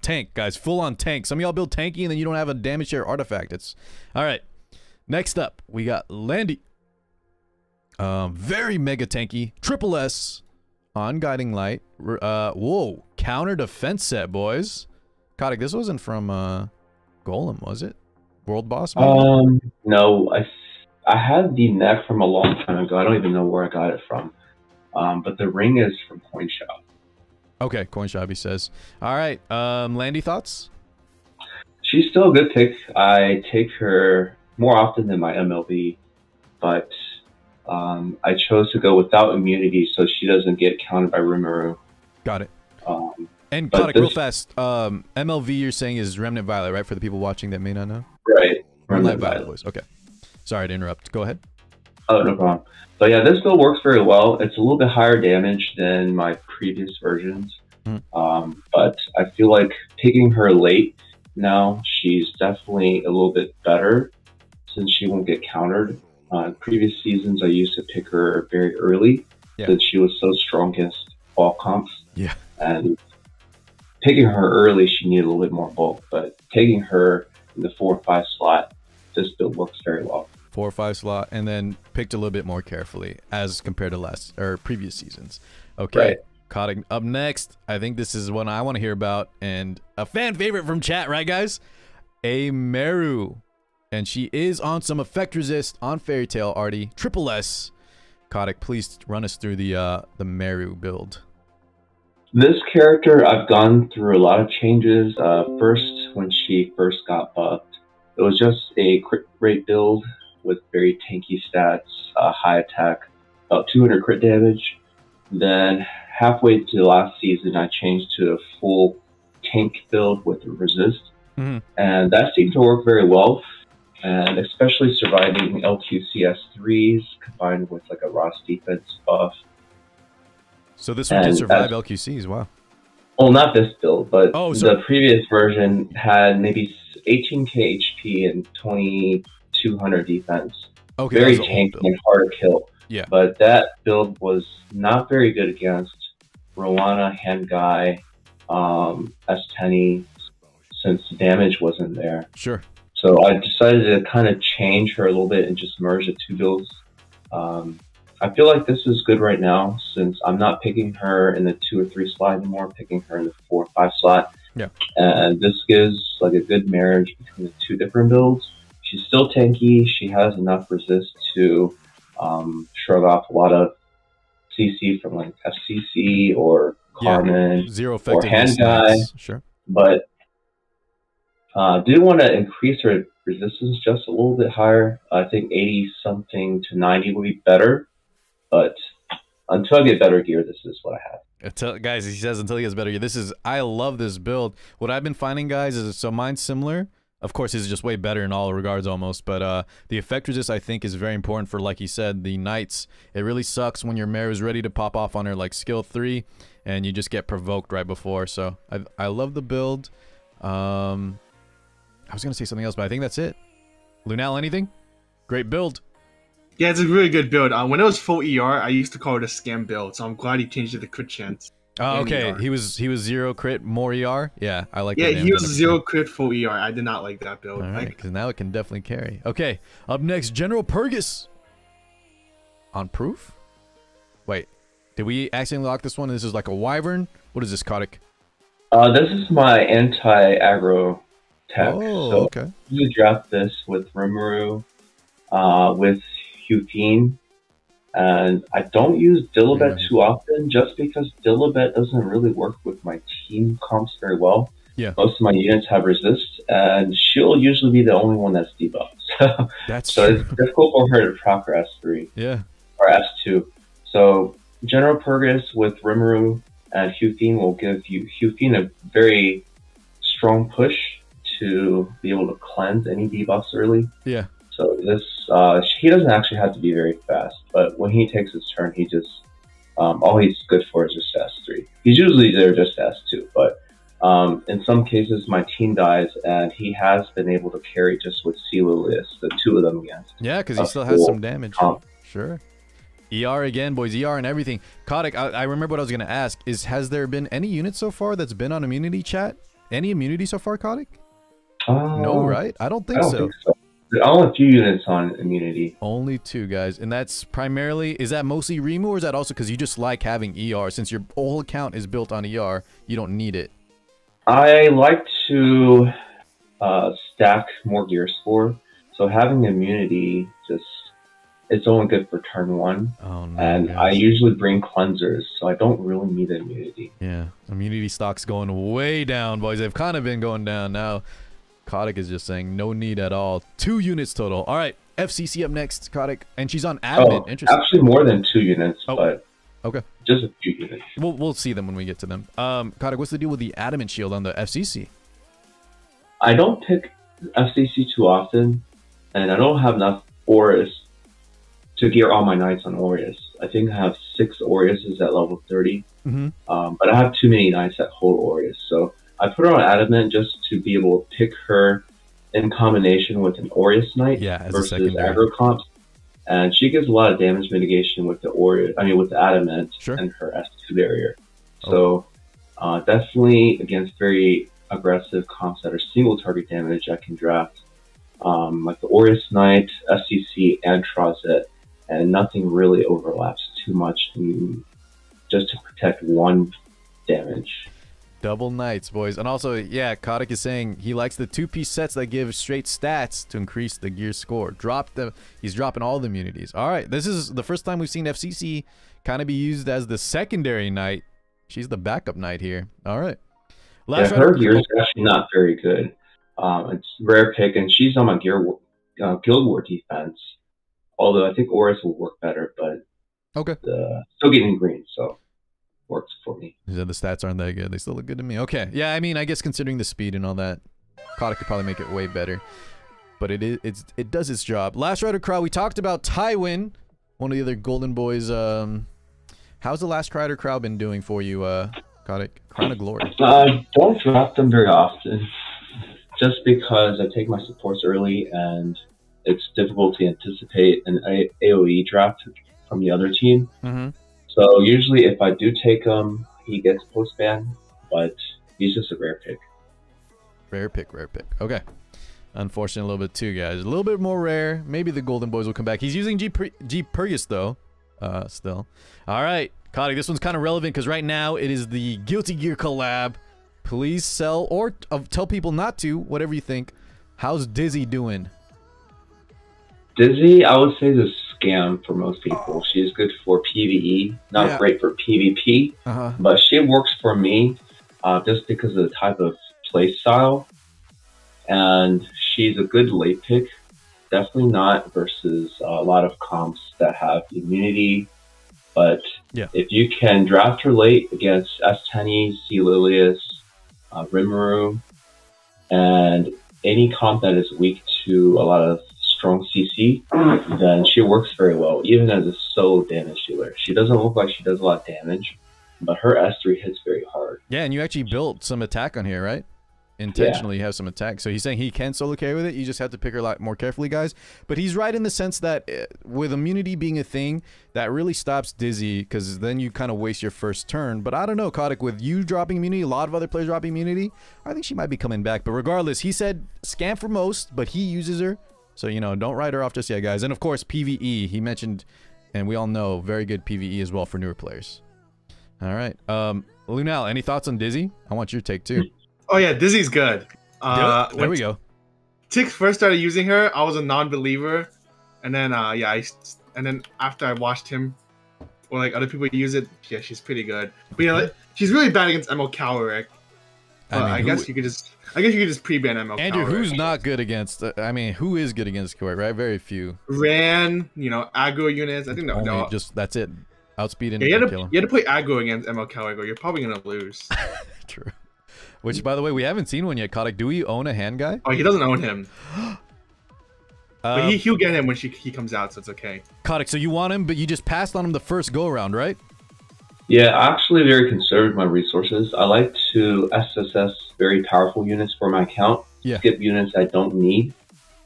tank, guys. Full on tank. Some of y'all build tanky and then you don't have a damage share artifact. It's all right. Next up, we got Landy. Very mega tanky. Triple S on Guiding Light. Whoa, counter defense set, boys. Khadak, this wasn't from Golem, was it? World Boss? Maybe? No, I had the neck from a long time ago. I don't even know where I got it from. But the ring is from Coin Shop. Okay, Coin Shop, he says. All right, Landy, thoughts? She's still a good pick. I take her more often than my MLB, but I chose to go without immunity so she doesn't get counted by Remo. Got it. And Kotic, real fast, MLV you're saying is Remnant Violet, right? For the people watching that may not know? Right. Remnant Violet boys. Okay. Sorry to interrupt. Go ahead. Oh, no problem. But yeah, this build works very well. It's a little bit higher damage than my previous versions. But I feel like picking her late now, she's definitely a little bit better since she won't get countered. In previous seasons, I used to pick her very early since she was so strong against all comps. Yeah. And picking her early, she needed a little bit more bulk, but taking her in the 4 or 5 slot, this build works very well. 4 or 5 slot, and then picked a little bit more carefully as compared to previous seasons. Okay. Right. Kotic, up next, I think this is one I want to hear about, and a fan favorite from chat, right, guys? Ameru. And she is on some effect resist on Fairy Tail Artie. Triple S. Kotic, please run us through the Meru build. This character, I've gone through a lot of changes. First, when she first got buffed, it was just a crit rate build with very tanky stats, high attack, about 200 crit damage. Then halfway to last season, I changed to a full tank build with resist. And that seemed to work very well. And especially surviving LQCS3s combined with like a Ross defense buff. So this one can survive LQCs, wow. Well, not this build, but the previous version had maybe 18k HP and 2200 defense. Okay, very tanky and hard to kill. Yeah. But that build was not very good against Rowana, Hand Guy, S10, since the damage wasn't there. Sure. So I decided to kind of change her a little bit and just merge the 2 builds. I feel like this is good right now since I'm not picking her in the 2 or 3 slot anymore, I'm picking her in the 4 or 5 slot. Yeah. And this gives like a good marriage between the 2 different builds. She's still tanky. She has enough resist to shrug off a lot of CC from like FCC or Carmen or Hand Guy. Sure. But did want to increase her resistance just a little bit higher. I think 80 something to 90 would be better. But until I get better gear, this is what I have. Guys, he says until he gets better gear. I love this build. What I've been finding, guys, is so mine's similar. Of course, his is just way better in all regards almost. But the effect resist, I think, is very important for, like he said, the Knights. It really sucks when your Meru is ready to pop off on her like skill 3, and you just get provoked right before. So I love the build. I was going to say something else, but I think that's it. Lunal, anything? Great build. Yeah, it's a really good build. When it was full ER, I used to call it a scam build, so I'm glad he changed it to crit chance. Oh, okay. ER. He was 0 crit, more ER? Yeah, I like that. Yeah, he was 0 crit, full ER. I did not like that build. All right, because now it can definitely carry. Okay, up next, General Pergas. On proof? Wait, did we accidentally lock this one? This is like a wyvern? What is this, Kotic? This is my anti-aggro tech. Oh, so okay. You draft this with Remo, with Hufine, And I don't use Dilibet too often just because Dilibet doesn't really work with my team comps very well. Yeah. Most of my units have resist, and she'll usually be the only one that's debuffed. So it's difficult for her to proc her S3. Yeah. Or S2. So General Pergas with Rimuru and Hufine will give Hufine a very strong push to be able to cleanse any debuffs early. Yeah. So this, he doesn't actually have to be very fast, but when he takes his turn, he just, all he's good for is just S3. He's usually there just S2, but in some cases, my team dies, and he has been able to carry just with Celilius, the two of them against. Yeah, because he still has some damage. Sure. ER again, boys. ER and everything. Kotic, I remember what I was going to ask. Has there been any unit so far that's been on immunity chat? Any immunity so far, Kotic? No, right? I don't think so. There are only a few units on immunity. Only 2, guys. And that's primarily, is that mostly Remo, or is that also because you just like having ER? Since your whole account is built on ER, you don't need it. I like to stack more gear score. So having immunity it's only good for turn 1. Oh, no, and guys. I usually bring cleansers, so I don't really need immunity. Yeah, immunity stock's going way down, boys. They've kind of been going down now. Kotic is just saying no need at all. 2 units total. All right, FCC up next, Kotic, and she's on admin. Oh, interesting. actually more than 2 units, but okay, just a few units. We'll see them when we get to them. Kotic, what's the deal with the adamant shield on the FCC? I don't pick FCC too often, and I don't have enough auras to gear all my knights on Aureus. I think I have 6 Aureus at level 30, but I have too many knights that hold Aureus, so I put her on Adamant just to be able to pick her in combination with an Aureus Knight versus aggro comps, and she gives a lot of damage mitigation with the with the Adamant and her S2 barrier. So definitely against very aggressive comps that are single target damage, I can draft like the Aureus Knight, SCC, and Trazet, and nothing really overlaps too much just to protect 1 damage. Double knights, boys. And also, yeah, Kotic is saying he likes the 2-piece sets that give straight stats to increase the gear score. He's dropping all the immunities. All right, this is the first time we've seen FCC kind of be used as the secondary knight. She's the backup knight here. All right. Her gear is actually not very good. It's rare pick, and she's on my Guild War defense. Although I think Aureus will work better, but still getting green, so works for me. He said the stats aren't that good. They still look good to me. Okay, yeah, I mean, I guess considering the speed and all that, Kotic could probably make it way better. But it does its job. Last Rider crowd, we talked about Tywin, one of the other Golden Boys. How's the Last Rider crowd been doing for you, Kotic? Crown of Glory. I don't draft them very often, just because I take my supports early and it's difficult to anticipate an AoE draft from the other team. So usually if I do take him, he gets post-ban, but he's just a rare pick. Rare pick. Okay. Unfortunately, a little bit too, guys. A little bit more rare. Maybe the Golden Boys will come back. He's using G Pergas, though, still. All right, Kotic, this one's kind of relevant because right now it is the Guilty Gear collab. Please sell or tell people not to, whatever you think. How's Dizzy doing? Dizzy, I would say, is a scam for most people. She's good for PvE, not great for PvP, but she works for me just because of the type of play style. And she's a good late pick. Definitely not versus a lot of comps that have immunity. But if you can draft her late against S10, Celilius, Rimuru, and any comp that is weak to a lot of strong CC, then she works very well, even as a solo damage dealer. She doesn't look like she does a lot of damage, but her S3 hits very hard. Yeah, and you actually built some attack on here, right? Intentionally have some attack. So he's saying he can solo carry with it. You just have to pick her a lot more carefully, guys. But he's right in the sense that with immunity being a thing, that really stops Dizzy, because then you kind of waste your first turn. But I don't know, Kotic, with you dropping immunity, a lot of other players dropping immunity, I think she might be coming back. But regardless, he said scam for most, but he uses her. So, you know, don't write her off just yet, guys. And of course, PvE, he mentioned, and we all know, very good PvE as well for newer players. All right. Lunal, any thoughts on Dizzy? I want your take too. Oh yeah, Dizzy's good. There we go. Tix first started using her, I was a non-believer, and then I and then after I watched him or like other people use it, yeah, she's pretty good. But yeah, like, she's really bad against ML Cowerick. But I guess you could just pre-ban ML Andrew, Cowerick. who's not good against? I mean, who is good against Cowerick? Right, very few. Ran, you know, aggro units. I think no. Just that's it. Outspeed and yeah, kill him. You had to play aggro against ML Cowerick, or you're probably gonna lose. True. Which, by the way, we haven't seen one yet. Kotic, do we own a hand guy? Oh, he doesn't own him. But he'll get him when he comes out, so it's okay. Kotic, so you want him, but you just passed on him the first go around, right? Yeah, actually very conservative with my resources. I like to SSS very powerful units for my account. Yeah. Skip units I don't need.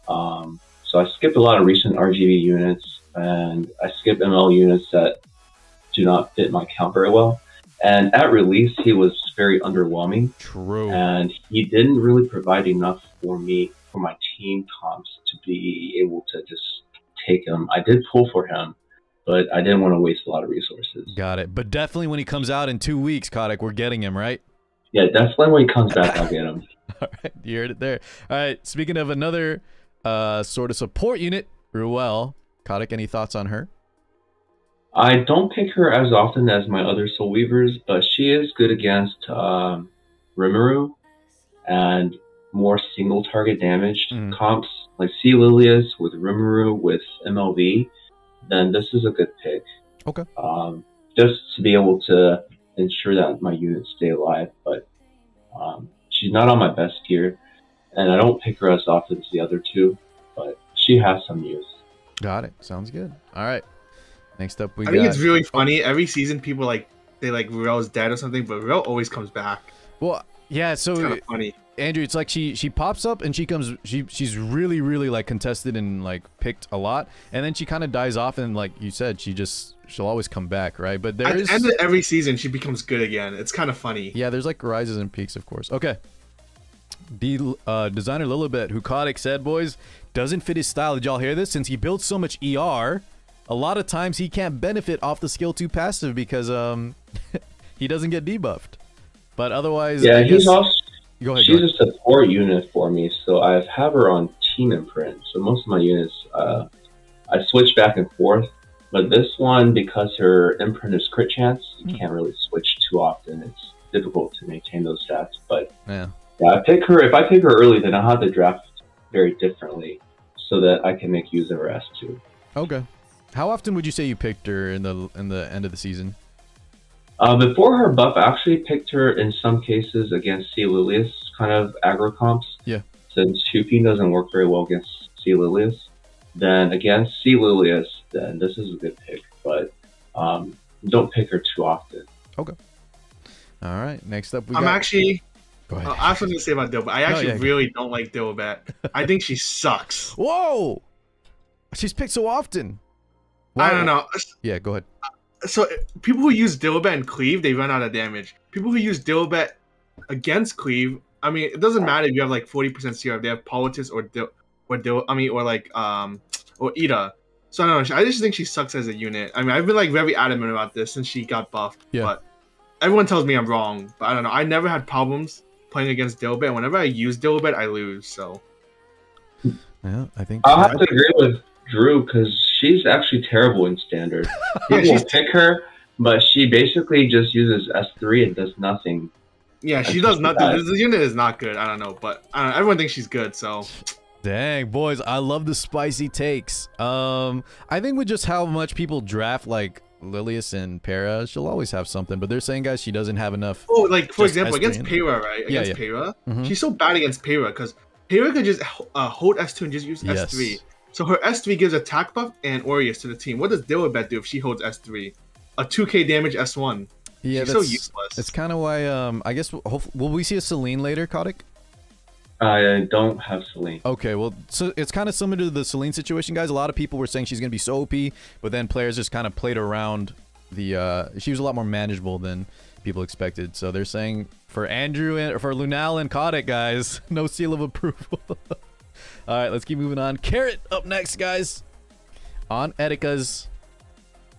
So I skipped a lot of recent RGB units, and I skipped ML units that do not fit my account very well. And at release, he was very underwhelming. True. And he didn't really provide enough for me, for my team comps, to be able to just take him. I did pull for him, but I didn't want to waste a lot of resources. Got it. But definitely when he comes out in 2 weeks, Kotic, we're getting him, right? Yeah, definitely when he comes back, I'll get him. All right, you heard it there. All right, speaking of another sort of support unit, Ruel. Kotic, any thoughts on her? I don't pick her as often as my other Soul Weavers, but she is good against Rimuru and more single target damage comps, like Sea Lilius with Rimuru with MLV. Then this is a good pick. Okay. Just to be able to ensure that my units stay alive, but she's not on my best tier, and I don't pick her as often as the other two, but she has some use. Got it. Sounds good. All right. Next up, I think it's really funny. Every season, people they like Ruel's dead or something, but Ruel always comes back. Well, yeah. So it's kind of funny. Andrew, it's like she pops up and she's really like contested and like picked a lot, and then she kind of dies off, and like you said, she'll always come back, right? But at the end of every season, she becomes good again. It's kind of funny. Yeah, there's like rises and peaks, of course. Okay. The designer Lilibet, who Kotic said, boys, doesn't fit his style. Did y'all hear this? Since he builds so much ER, a lot of times he can't benefit off the skill 2 passive because he doesn't get debuffed. But otherwise, yeah, he's also. Go ahead. She's a support unit for me, so I have her on team imprint. So most of my units, I switch back and forth. But this one, because her imprint is crit chance, you can't really switch too often. It's difficult to maintain those stats. But yeah, I pick her. If I pick her early, then I'll have to draft very differently so that I can make use of her S2. Okay. How often would you say you picked her in the end of the season? Before her buff, I actually picked her in some cases against Sea Lilius, kind of aggro comps. Yeah. Since Shupin doesn't work very well against Sea Lilius, then against Sea Lilius, then this is a good pick. But don't pick her too often. Okay. All right. Next up, I'm actually. Go ahead. I have something to say about Dilbert. I actually really don't like Dilbert. I think she sucks. Whoa! She's picked so often. Wow. I don't know. Yeah, go ahead. So people who use Dilbert and Cleave, they run out of damage. People who use Dilbert against Cleave, I mean, it doesn't matter if you have like 40% CR. If they have Politis or Ida. So I don't know. I just think she sucks as a unit. I mean, I've been like very adamant about this since she got buffed. Yeah. But everyone tells me I'm wrong. But I don't know. I never had problems playing against Dilbert. And whenever I use Dilbert, I lose. So. Yeah, I think I'll have to agree with Drew because she's actually terrible in standard. People pick her, but she basically just uses S3 and does nothing. Yeah, she does nothing. This unit is not good. I don't know, but everyone thinks she's good, so. Dang, boys, I love the spicy takes. I think with just how much people draft like Lilius and Para, she'll always have something. But they're saying, guys, she doesn't have enough. Oh, like for example, against Para, right? Against Para, she's so bad against Para because Para could just hold S2 and just use S3. So her S3 gives attack buff and Aureus to the team. What does Dilbert do if she holds S3? A 2k damage S1. Yeah, she's so useless. That's kind of why, I guess, will we see a Celine later, Kotic? I don't have Celine. Okay, well, so it's kind of similar to the Celine situation, guys. A lot of people were saying she's going to be so OP, but then players just kind of played around the, she was a lot more manageable than people expected. So they're saying for Andrew and for Lunal and Kotic, guys, no seal of approval. All right, let's keep moving on. Carrot up next, guys. On Etika's.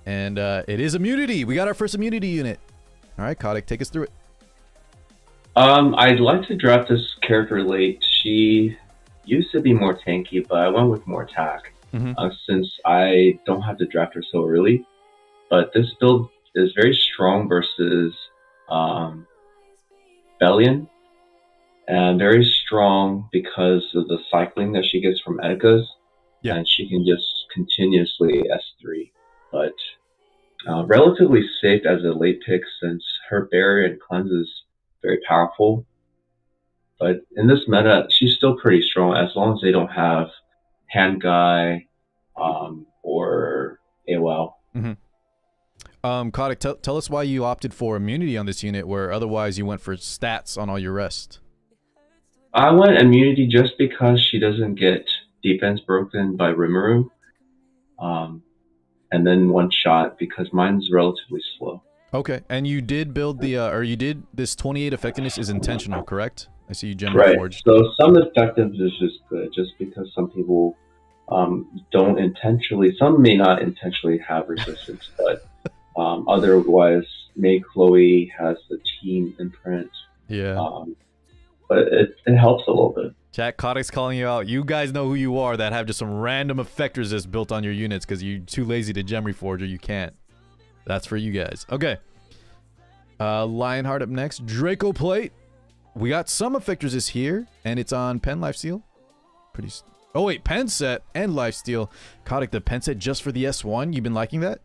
And it is immunity. We got our first immunity unit. All right, Kotic, take us through it. I'd like to draft this character late. She used to be more tanky, but I went with more attack. since I don't have to draft her so early. But this build is very strong versus Bellion, and very strong because of the cycling that she gets from Edgar's, and she can just continuously S3. But relatively safe as a late pick since her barrier and cleanse is very powerful. But in this meta, she's still pretty strong as long as they don't have Hand Guy or AOL. Kotic, tell us why you opted for immunity on this unit where otherwise you went for stats on all your rest. I went immunity just because she doesn't get defense broken by Rimuru. And then one shot because mine's relatively slow. Okay, and you did build the, or you did, this 28 effectiveness is intentional, correct? I see you gem forged. So some effectiveness is just good, just because some people don't intentionally, some may not intentionally have resistance, but otherwise, May Chloe has the team imprint. Yeah. But it helps a little bit. Chat, Kotic's calling you out. You guys know who you are that have just some random effect resist built on your units because you're too lazy to gem reforge or you can't. That's for you guys. Okay. Lionheart up next. Dracoplate. We got some effect resist here, and it's on Pen Lifesteal. Pretty. Oh wait, Pen set and Lifesteal. Kotic, the Pen set just for the S1. You've been liking that?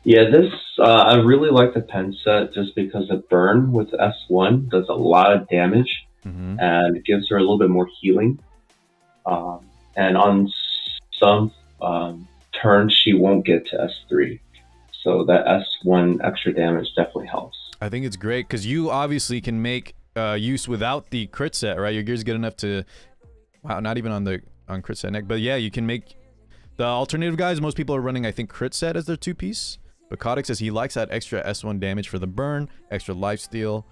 Yeah, this I really like the Pen set just because the burn with S1 does a lot of damage. And it gives her a little bit more healing. And on some turns, she won't get to S3. So that S1 extra damage definitely helps. I think it's great because you obviously can make use without the crit set, right? Your gear's good enough to... Wow, not even on crit set neck. But yeah, you can make... The alternative guys, most people are running, I think, crit set as their two-piece. But Kotic says he likes that extra S1 damage for the burn, extra lifesteal.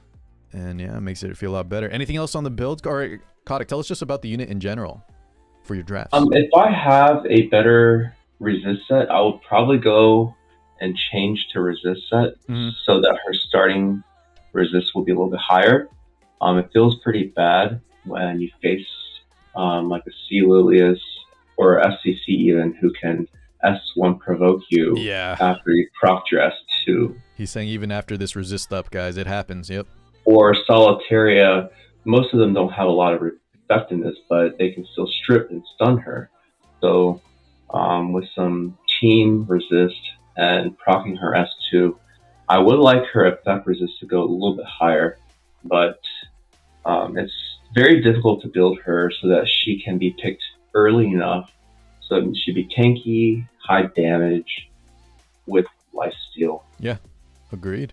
And yeah, it makes it feel a lot better. Anything else on the builds? All right, Kotic, tell us just about the unit in general for your drafts. If I have a better resist set, I would probably go and change to resist set so that her starting resist will be a little bit higher. It feels pretty bad when you face like a Sea Lilius or FCC even who can S1 provoke you after you procced your S2. He's saying even after this resist up, guys, it happens. Yep. Or Solitaria, most of them don't have a lot of effectiveness, but they can still strip and stun her. So with some team resist and proccing her S2, I would like her effect resist to go a little bit higher, but it's very difficult to build her so that she can be picked early enough so that she'd be tanky, high damage with lifesteal. Yeah, agreed.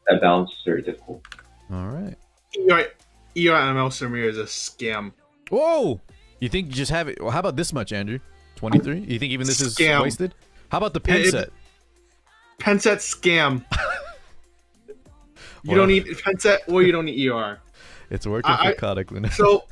That balance is very difficult. All right. ML Samir is a scam. Whoa! You think you just have it? Well, how about this much, Andrew? 23? You think even this is wasted? How about the pen set? Pen set scam. You don't need pen set or you don't need ER. It's working for Khadak, Luna. So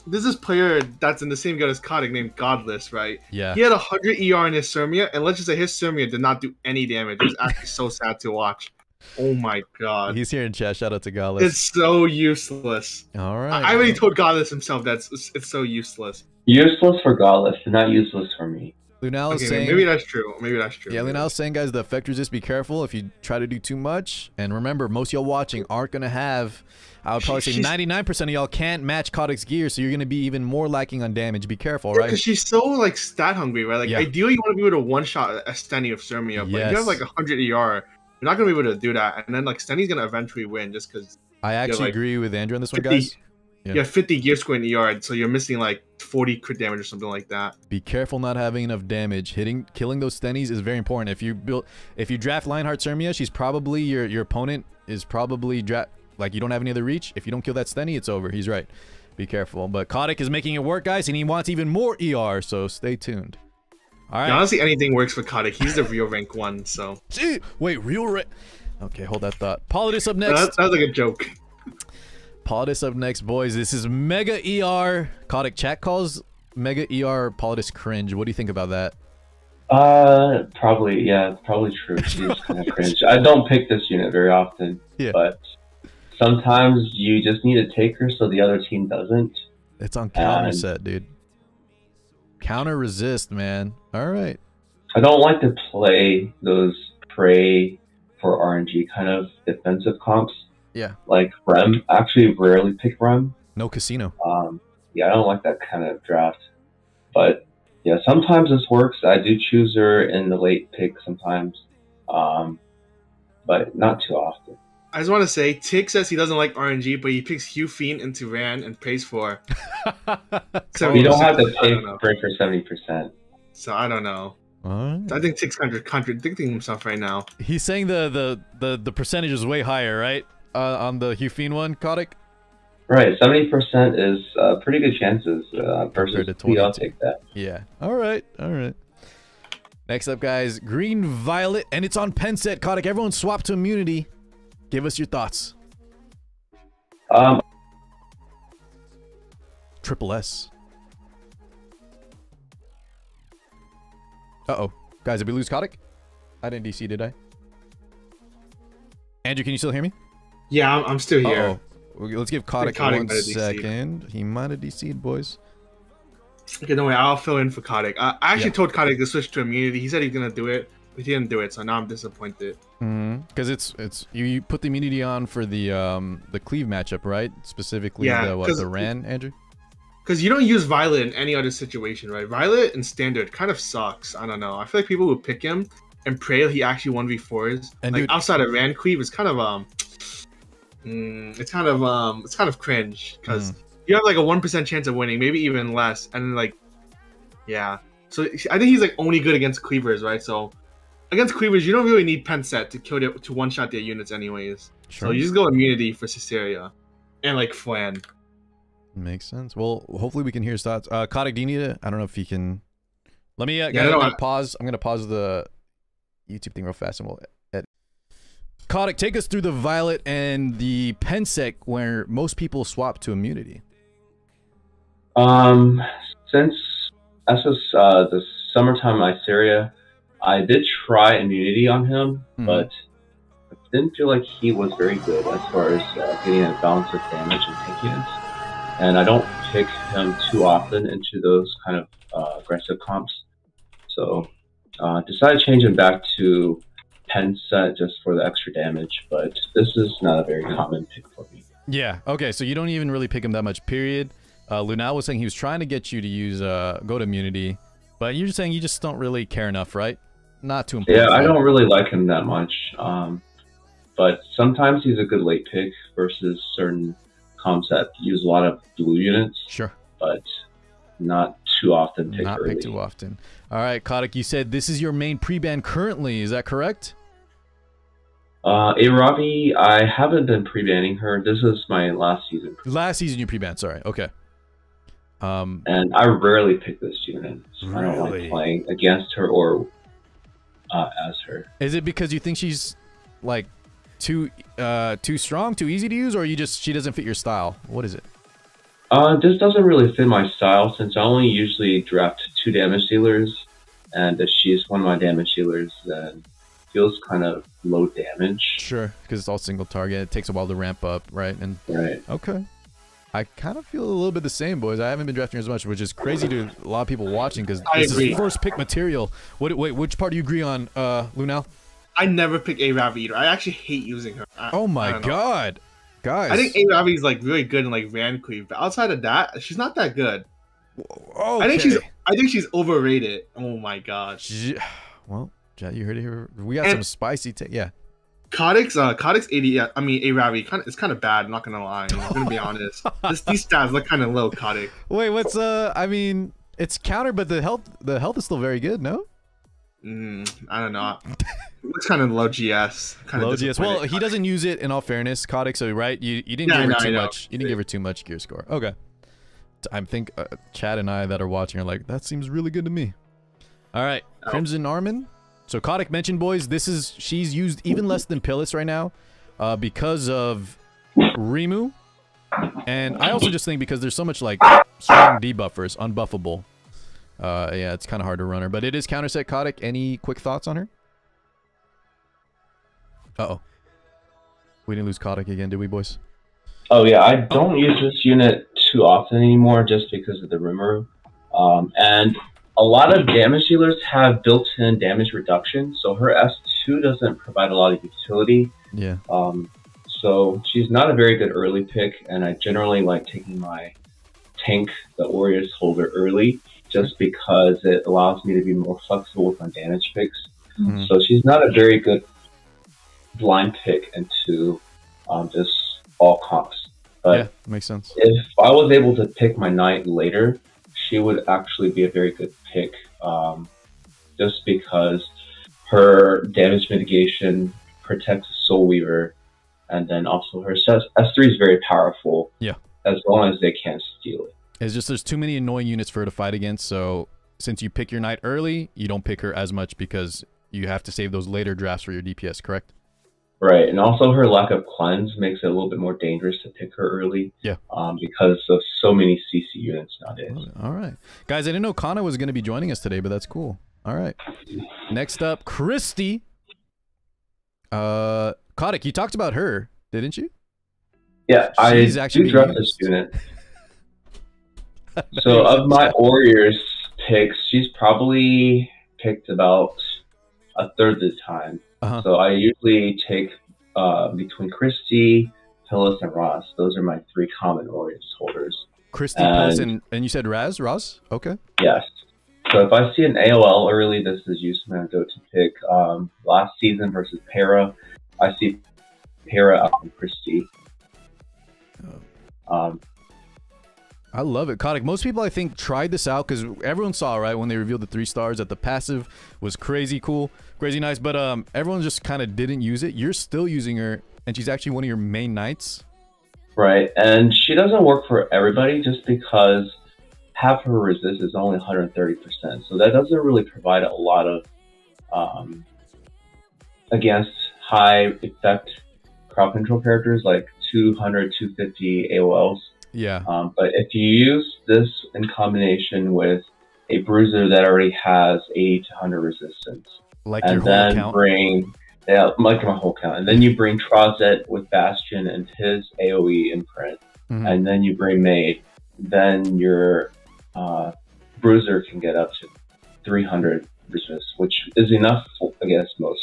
this is player that's in the same guild as Khadak named Godless, right? Yeah. He had 100 ER in his Surmia, and let's just say his Surmia did not do any damage. It was actually so sad to watch. Oh my god. He's here in chat. Shout out to Godless. It's so useless. All right. I already told Godless himself it's so useless. Useless for Godless, and not useless for me. Lunal is saying... Maybe that's true. Maybe that's true. Yeah, Lunal is saying, guys, the effect resist, be careful if you try to do too much. And remember, most of y'all watching aren't going to have... I would probably say 99% of y'all can't match Kodic's gear, so you're going to be even more lacking on damage. Be careful, right? Because she's so, like, stat hungry, right? Like, ideally, you want to be able to one-shot a Stenny of Surmia, but if you have, like, 100 ER, you're not going to be able to do that. And then, like, Stenny's going to eventually win just because... I actually agree with Andrew on this one, guys. Yeah, 50 gear square in ER, so you're missing like 40 crit damage or something like that. Be careful not having enough damage. Killing those stennies is very important. If you draft Lionheart Surmia, she's probably your opponent is probably like you don't have any other reach. If you don't kill that stenny, it's over. He's right. Be careful. But Kotic is making it work, guys, and he wants even more ER, so stay tuned. All right. Yeah, honestly, anything works for Kotic. He's the real rank 1, so. Gee, wait, real rank? Okay, hold that thought. Politis up next. That was like a joke. Politis up next, boys. This is Mega ER. Kotic chat calls Mega ER Politis cringe. What do you think about that? Probably, yeah, it's probably true. She's kind of cringe. I don't pick this unit very often, but sometimes you just need to take her so the other team doesn't. It's on counter set, dude. Counter resist, man. All right. I don't like to play those pray for RNG kind of defensive comps. Yeah. Like Rem. I actually rarely pick Rem. No casino. Yeah, I don't like that kind of draft. But yeah, sometimes this works. I do choose her in the late pick sometimes. But not too often. I just want to say, Tick says he doesn't like RNG, but he picks Hugh Fiend into Ran and pays for. So you don't have to pay for 70%. So I don't know. I think Tick's contradicting himself right now. He's saying the percentage is way higher, right? On the Hugh Fiend one, Kotic? Right, 70% is pretty good chances versus 20. I'll take that. Yeah. All right. Next up, guys, Green Violet, and it's on pen set. Kotic, everyone swap to immunity. Give us your thoughts. Triple S. Uh-oh. Guys, did we lose Kotic? I didn't DC, did I? Andrew, can you still hear me? Yeah, I'm still here. Let's give Kotic 1 second. He might have DC'd, boys. Okay, don't worry. I'll fill in for Kotic. I actually told Kotic to switch to immunity. He said he's gonna do it, but he didn't do it, so now I'm disappointed. Because it's you put the immunity on for the cleave matchup, right? Specifically, the Ran, Andrew. Because you don't use Violet in any other situation, right? Violet in standard kind of sucks. I don't know. I feel like people would pick him and pray that he actually 1v4s. And like outside of Ran cleave, it's kind of it's kind of cringe because you have like a 1% chance of winning, maybe even less, and then like, yeah. So I think he's like only good against cleavers, right? So against cleavers, you don't really need pen set to kill to one shot their units, anyways. Sure. So you just go immunity for Cisteria and like Flan. Makes sense. Well, hopefully we can hear his thoughts. Kotic, do you need it? I don't know if he can. Let me. I'm gonna pause the YouTube thing real fast, and we'll. Kotic, take us through the Violet and the Pensec where most people swap to immunity. Since the summertime Iceria, I did try immunity on him, but I didn't feel like he was very good as far as getting a balance of damage and tankiness. And I don't pick him too often into those kind of aggressive comps. So decided to change him back to pen set just for the extra damage, but this is not a very common pick for me. Yeah, okay, so you don't even really pick him that much, period. Lunal was saying he was trying to get you to use go to immunity, but you're just saying you just don't really care enough, right? Not too important. Yeah, I don't really like him that much, but sometimes he's a good late pick versus certain comps that use a lot of blue units. Sure. But not too often picked early. Not picked too often. All right, Kotic, you said this is your main pre-ban currently, is that correct? Irabi, I haven't been pre-banning her. This is my last season. Last season you pre-banned, sorry. Okay. And I rarely pick this unit. Really? I don't like playing against her or as her. Is it because you think she's like too strong, too easy to use, or she doesn't fit your style? What is it? This doesn't really fit my style since I only usually draft 2 damage dealers, and if she's one of my damage dealers, then it feels kind of low damage. Sure, because it's all single target. It takes a while to ramp up, right? And right. Okay. I kind of feel a little bit the same, boys. I haven't been drafting as much, which is crazy to a lot of people watching because this is first pick material. Wait, which part do you agree on, Lunal? I never pick Irabi either. I actually hate using her. Oh my god. Guys. I think Irabi is like really good in like Van Cleave, but outside of that, she's not that good. Okay. I think she's overrated. Oh my god. Well, Jet, you heard it here. We got some spicy yeah. Kotic's AD, I mean Irabi, it's kind of bad, I'm not gonna lie. I'm gonna be honest. These stats look kind of low, Kotic. Wait, what's I mean, it's counter, but the health is still very good, no? I don't know. It looks kind of low GS. Low GS. Well, he doesn't use it in all fairness, Kotic. So right, you didn't give her too much. You didn't give her too much gear score. Okay. I think Chad and I that are watching are like, that seems really good to me. All right, Crimson Armin. So Kotic mentioned, boys, she's used even less than Pillis right now, because of Remo, and I also just think because there's so much like strong debuffers, unbuffable. Yeah, it's kind of hard to run her, but it is counter set. Kotic, any quick thoughts on her? Uh-oh. We didn't lose Kotic again, did we, boys? Oh, yeah, I don't use this unit too often anymore just because of the Remo. And a lot of damage dealers have built-in damage reduction, so her S2 doesn't provide a lot of utility. Yeah. So she's not a very good early pick, and I generally like taking my tank, the Warriors holder, early, just because it allows me to be more flexible with my damage picks. Mm-hmm. So she's not a very good blind pick into just all comps. But yeah, makes sense. If I was able to pick my knight later, she would actually be a very good pick, just because her damage mitigation protects the Soul Weaver, and then also her S3 is very powerful. Yeah. As long as they can't steal it. It's just there's too many annoying units for her to fight against, so since you pick your knight early, you don't pick her as much because you have to save those later drafts for your DPS, correct? Right, and also her lack of cleanse makes it a little bit more dangerous to pick her early. Yeah. Because of so many CC units nowadays. All right. Guys, I didn't know Kana was going to be joining us today, but that's cool. All right. Next up, Christy. Kotic, you talked about her, didn't you? Yeah, She's I do draft this unit. So of my Warriors picks, she's probably picked about a third of the time. So I usually take between Christy, Phyllis, and Ross. Those are my three common Warriors holders. Christy, Phyllis, and you said Ross? Okay. Yes. So if I see an AOL early, this is usually my go-to pick. Last season versus Para, I see Para out from Christy. I love it. Kotic, most people I think tried this out because everyone saw, right, when they revealed the 3 stars that the passive was crazy cool, crazy nice, but everyone just kind of didn't use it. You're still using her, and she's actually one of your main knights. Right, and she doesn't work for everybody just because half her resist is only 130%, so that doesn't really provide a lot of against high effect crowd control characters like 200, 250 AOLs. Yeah. But if you use this in combination with a bruiser that already has 80 to 100 resistance, like and your then whole bring, yeah, like my whole count, and then you bring Trozet with Bastion and his AOE imprint, and then you bring Maid, then your bruiser can get up to 300 resist, which is enough against most.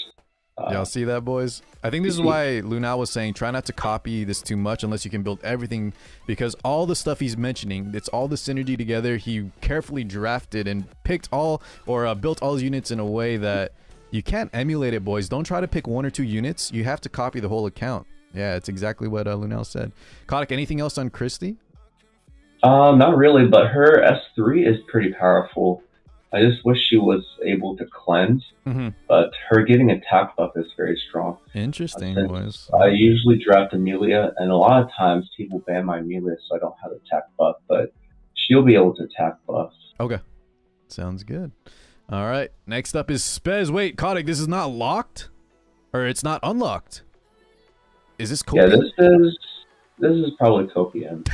Y'all see that, boys? I think this is why Lunal was saying try not to copy this too much unless you can build everything, because all the stuff he's mentioning, it's all the synergy together. He carefully drafted and picked all, or built all his units in a way that you can't emulate it, boys. Don't try to pick 1 or 2 units. You have to copy the whole account. Yeah, it's exactly what Lunal said. Kotic, anything else on Christy? Not really, but her S3 is pretty powerful. I just wish she was able to cleanse, but her getting attack buff is very strong. Interesting, boys. I usually draft Amelia, and a lot of times people ban my Amelia so I don't have attack buff, but she'll be able to attack buff. Okay. Sounds good. All right. Next up is Spazz. Wait, Kotic, this is not locked? Or it's not unlocked? Is this Copium? Yeah, this is probably Copium.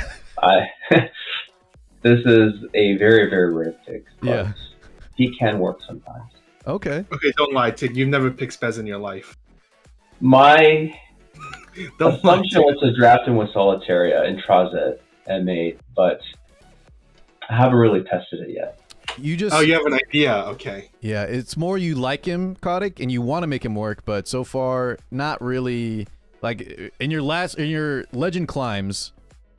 This is a very, very rare pick. Yeah. He can work sometimes. Okay. Okay, don't lie, Tig. You've never picked Spazz in your life. My assumption was to draft him with Solitaria and Trozet and Maid, but I haven't really tested it yet. You just... Oh, you have an idea. Okay. Yeah, it's more you like him, Kotic, and you want to make him work, but so far, not really... Like, in your Legend Climbs,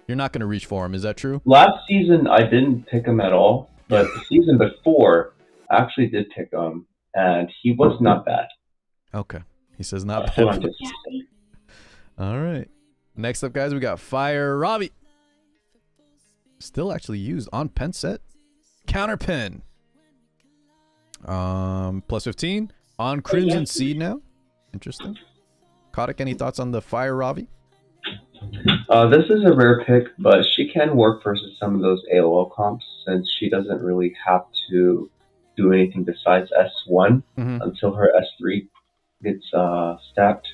you're not going to reach for him. Is that true? Last season, I didn't pick him at all, but the season before, I actually did pick him, and he was not bad. Okay. He says not bad. All right. Next up, guys, we got Fireravi. Still actually used on pen set. Counter pen. Plus 15 on Crimson Seed now. Interesting. Kotic, any thoughts on the Fireravi? This is a rare pick, but she can work versus some of those AOL comps since she doesn't really have to do anything besides S1 until her S3 gets stacked.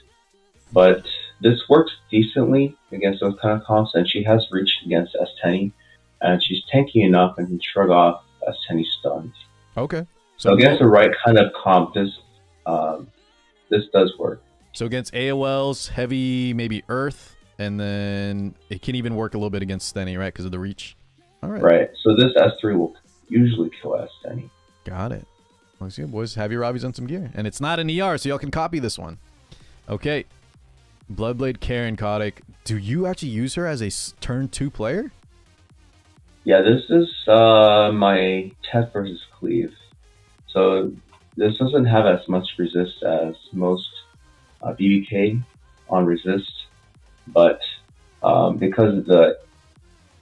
But this works decently against those kind of comps, and she has reached against S10, and she's tanky enough and can shrug off S10 stuns. Okay. So against the right kind of comp, this does work. So against AOLs, heavy, maybe Earth, and then it can even work a little bit against Stenny, right? Because of the reach. All right. Right. So this S3 will usually kill S10. Got it. Looks good, boys. Have your Irabi's on some gear. And it's not an ER, so y'all can copy this one. Okay. Bloodblade Karen Kotic. Do you actually use her as a turn 2 player? Yeah, this is my tech versus cleave. So this doesn't have as much resist as most BBK on resist, but because of the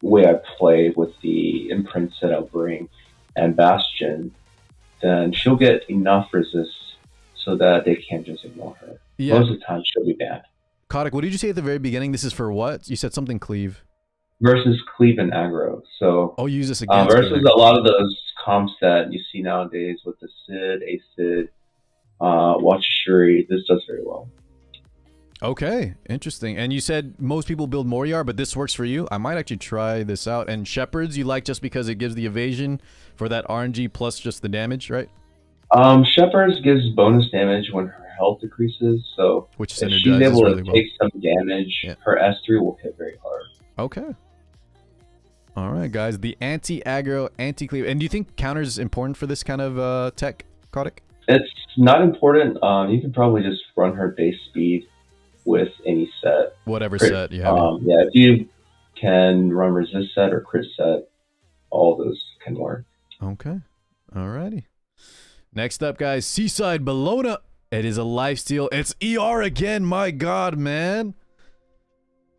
way I play with the imprints that I'll bring and Bastion, then she'll get enough resist so that they can't just ignore her. Yeah. Most of the time, she'll be banned. Kotic, what did you say at the very beginning? This is for what? You said something cleave. Versus cleave and aggro. So oh, you use this against versus a lot of those comps that you see nowadays with the Sid, Acid, Watch Shuri. This does very well. Okay, interesting. And you said most people build more ER, but this works for you. I might actually try this out. And Shepherds, you like just because it gives the evasion for that RNG plus just the damage, right? Shepherds gives bonus damage when her health decreases. So which if she's able to take some damage, her S3 will hit very hard. Okay. All right, guys. The anti-aggro, anti-cleave. And do you think counters is important for this kind of tech, Kotic? It's not important. You can probably just run her base speed with any set. Whatever set you have. Yeah, if you can run resist set or crit set, all those can work. Okay. Alrighty. Next up, guys, Seaside Bologna. It is a lifesteal. It's ER again. My God, man.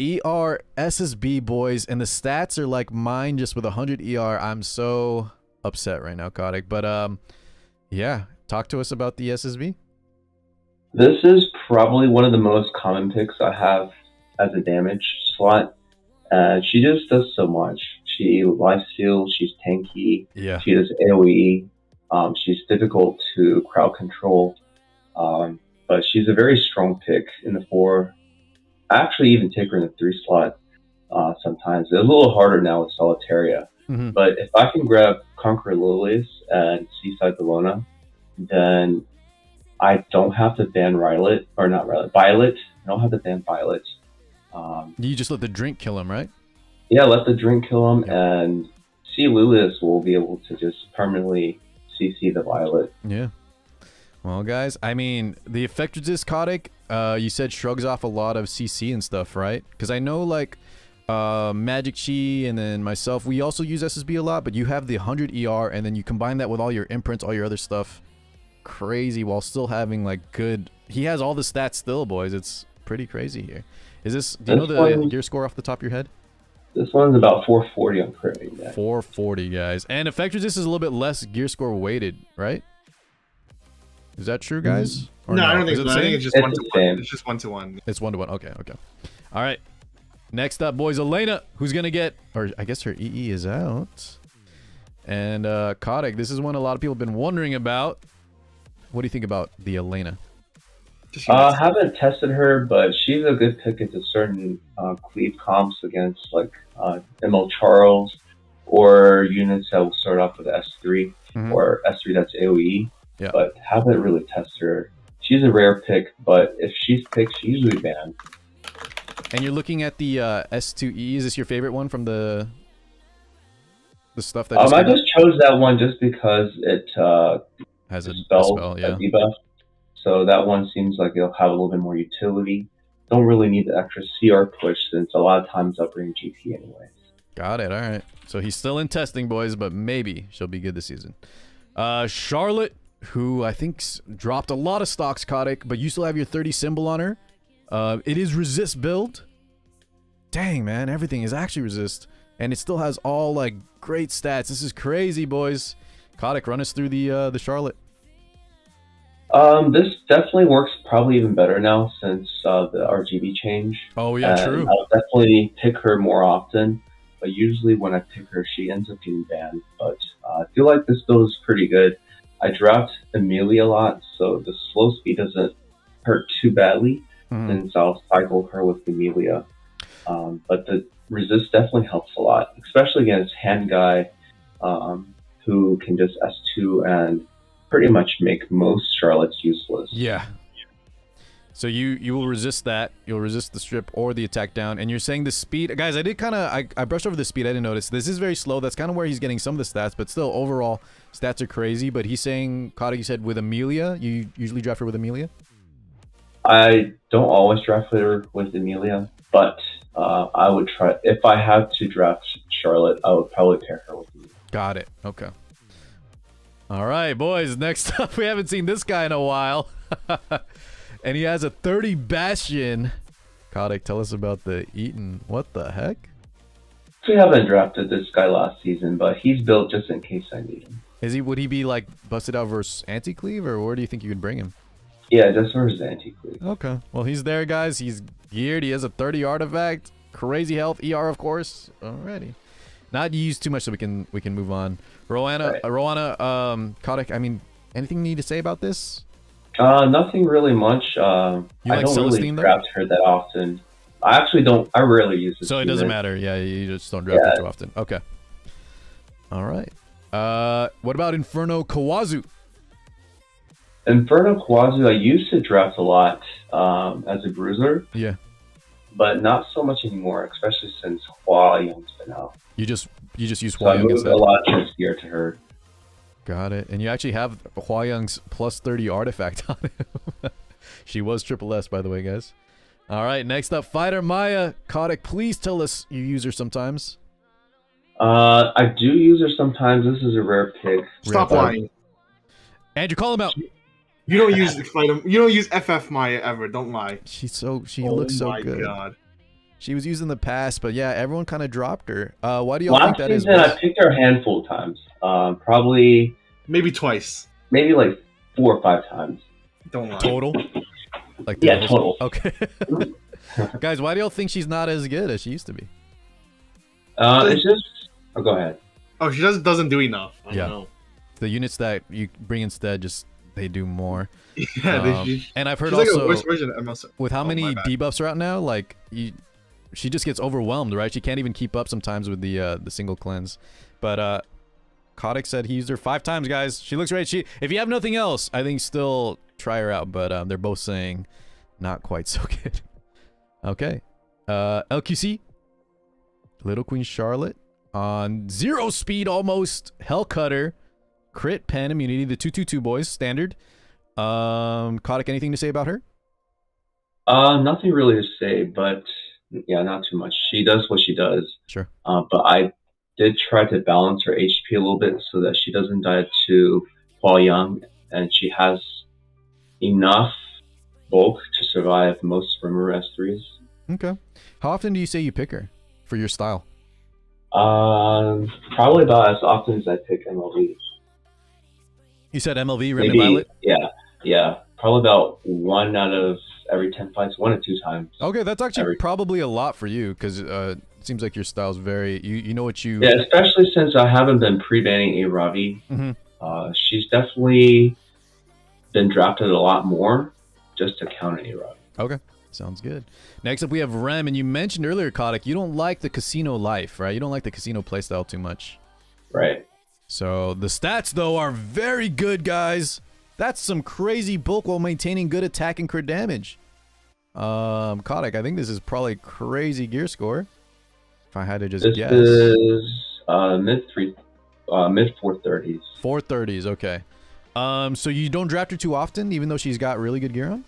ER SSB, boys. And the stats are like mine just with 100 ER. I'm so upset right now, Kotic. But, yeah. Talk to us about the SSB. This is probably one of the most common picks I have as a damage slot. She just does so much. She lifesteals, she's tanky, yeah. She does AoE, she's difficult to crowd control, but she's a very strong pick in the 4. I actually even take her in the 3 slot sometimes. It's a little harder now with Solitaria, but if I can grab Conqueror Lilies and Seaside Bologna, then I don't have to ban Violet. I don't have to ban Violet. You just let the drink kill him, right? Yeah, let the drink kill him, and Lilius will be able to just permanently CC the Violet. Yeah. Well, guys, I mean, the effect resist Kotic, you said shrugs off a lot of CC and stuff, right? Because I know, like, Magic Chi and then myself, we also use SSB a lot, but you have the 100 ER, and then you combine that with all your imprints, all your other stuff. Crazy, while still having, like, good... He has all the stats still, boys. It's pretty crazy here. Is this... Do you know the gear score off the top of your head? This one's about 440 on crit. 440, guys. And effect resist is a little bit less gear score weighted, right? Is that true, guys? Or no, I don't think so. I think it's just 1-to-1. It's just 1-to-1. It's 1-to-1. Okay, okay. All right. Next up, boys, Elena, who's going to get... Or I guess her EE is out. And Kotic, this is one a lot of people have been wondering about. What do you think about the Elena? I haven't tested her, but she's a good pick into certain cleave comps against like ML Charles or units that will start off with S3 or S3 that's AoE. Yeah. But haven't really tested her. She's a rare pick, but if she's picked, she's usually banned. And you're looking at the S2E. Is this your favorite one from the stuff that? I just chose that one just because it has a spell, yeah. A debuff. So that one seems like it'll have a little bit more utility. Don't really need the extra CR push since a lot of times I'll bring GP anyway. Got it. All right. So he's still in testing, boys, but maybe she'll be good this season. Charlotte, who I think dropped a lot of stocks, Kotic, but you still have your 30 symbol on her. It is resist build. Dang, man. Everything is actually resist. And it still has all, like, great stats. This is crazy, boys. Kotic, run us through the Charlotte. This definitely works probably even better now since the RGB change. Oh, yeah, true. I'll definitely pick her more often, but usually when I pick her, she ends up getting banned. But I feel like this build is pretty good. I draft Amelia a lot, so the slow speed doesn't hurt too badly since I'll cycle her with Amelia. But the resist definitely helps a lot, especially against hand guy who can just S2 and pretty much make most Charlottes useless. Yeah. So you will resist that. You'll resist the strip or the attack down. And you're saying the speed... Guys, I did kind of... I brushed over the speed. I didn't notice. This is very slow. That's kind of where he's getting some of the stats. But still, overall, stats are crazy. But he's saying... Kotic, you said with Amelia? You usually draft her with Amelia? I don't always draft her with Amelia. But I would try... If I had to draft Charlotte, I would probably pair her with Amelia. Got it. Okay. All right, boys. Next up, we haven't seen this guy in a while. And he has a 30 Bastion. Khadak, tell us about the Eaton. What the heck? We haven't drafted this guy last season, but he's built just in case I need him. Is he? Would he be like busted out versus Anti-Cleave, or where do you think you could bring him? Yeah, just versus Anti-Cleave. Okay. Well, he's there, guys. He's geared. He has a 30 artifact. Crazy health. ER, of course. Alrighty. Not used too much, so we can move on. Rowana, Khadak, I mean, anything you need to say about this? Nothing really much. I don't really draft her that often. I actually don't. I rarely use it. So it doesn't matter. Yeah, you just don't draft her too often. Okay. All right. What about Inferno Kawazu? Inferno Kawazu, I used to draft a lot as a bruiser. Yeah. But not so much anymore, especially since Hua Young's been out. You just use Hua Young instead. A lot of gear to her. Got it. And you actually have Hua Young's plus 30 artifact on him. She was triple S, by the way, guys. All right, next up, Fighter Maya. Kotic, please tell us you use her sometimes. I do use her sometimes. This is a rare pick. Stop lying. Andrew, call him out. You don't use You don't use FF Maya ever. Don't lie. She looks so good. Oh my god. She was used in the past, but yeah, everyone kind of dropped her. Why do y'all think that is? I picked her a handful of times. Probably... Maybe twice. Maybe like 4 or 5 times. Don't lie. Total? Like yeah, total. Okay. Guys, why do y'all think she's not as good as she used to be? It's just... Oh, go ahead. Oh, she doesn't do enough. I don't know. The units that you bring instead just... They do more. Yeah, and I've heard also... Like a worse version of MSO. With how many debuffs are out now, like... She just gets overwhelmed, right? She can't even keep up sometimes with the single cleanse. But Kotic said he used her 5 times, guys. She looks great. If you have nothing else, I think still try her out. But they're both saying not quite so good. Okay. LQC. Little Queen Charlotte. On 0 speed almost. Hellcutter. Crit, pen, immunity. The 2/2/2 boys. Standard. Kotic, anything to say about her? Nothing really to say, but... Yeah, not too much. She does what she does. Sure. But I did try to balance her HP a little bit so that she doesn't die to Hua Young, and she has enough bulk to survive most Rimuru S3s. Okay. How often do you say you pick her for your style? Probably about as often as I pick MLV. You said MLV, Remnant Violet? Yeah. Probably about 1 out of every 10 fights, 1 or 2 times. Okay, that's actually probably a lot for you, because it seems like your style's very... You know what you... Yeah, especially since I haven't been pre-banning Irabi. She's definitely been drafted a lot more just to counter Irabi. Okay, sounds good. Next up, we have Rem, and you mentioned earlier, Kotic, you don't like the casino life, right? You don't like the casino playstyle too much. Right. So, the stats, though, are very good, guys. That's some crazy bulk while maintaining good attack and crit damage. Kotic, I think this is probably crazy gear score. If I had to just guess. This is mid 430s. 430s, okay. So you don't draft her too often, even though she's got really good gear on?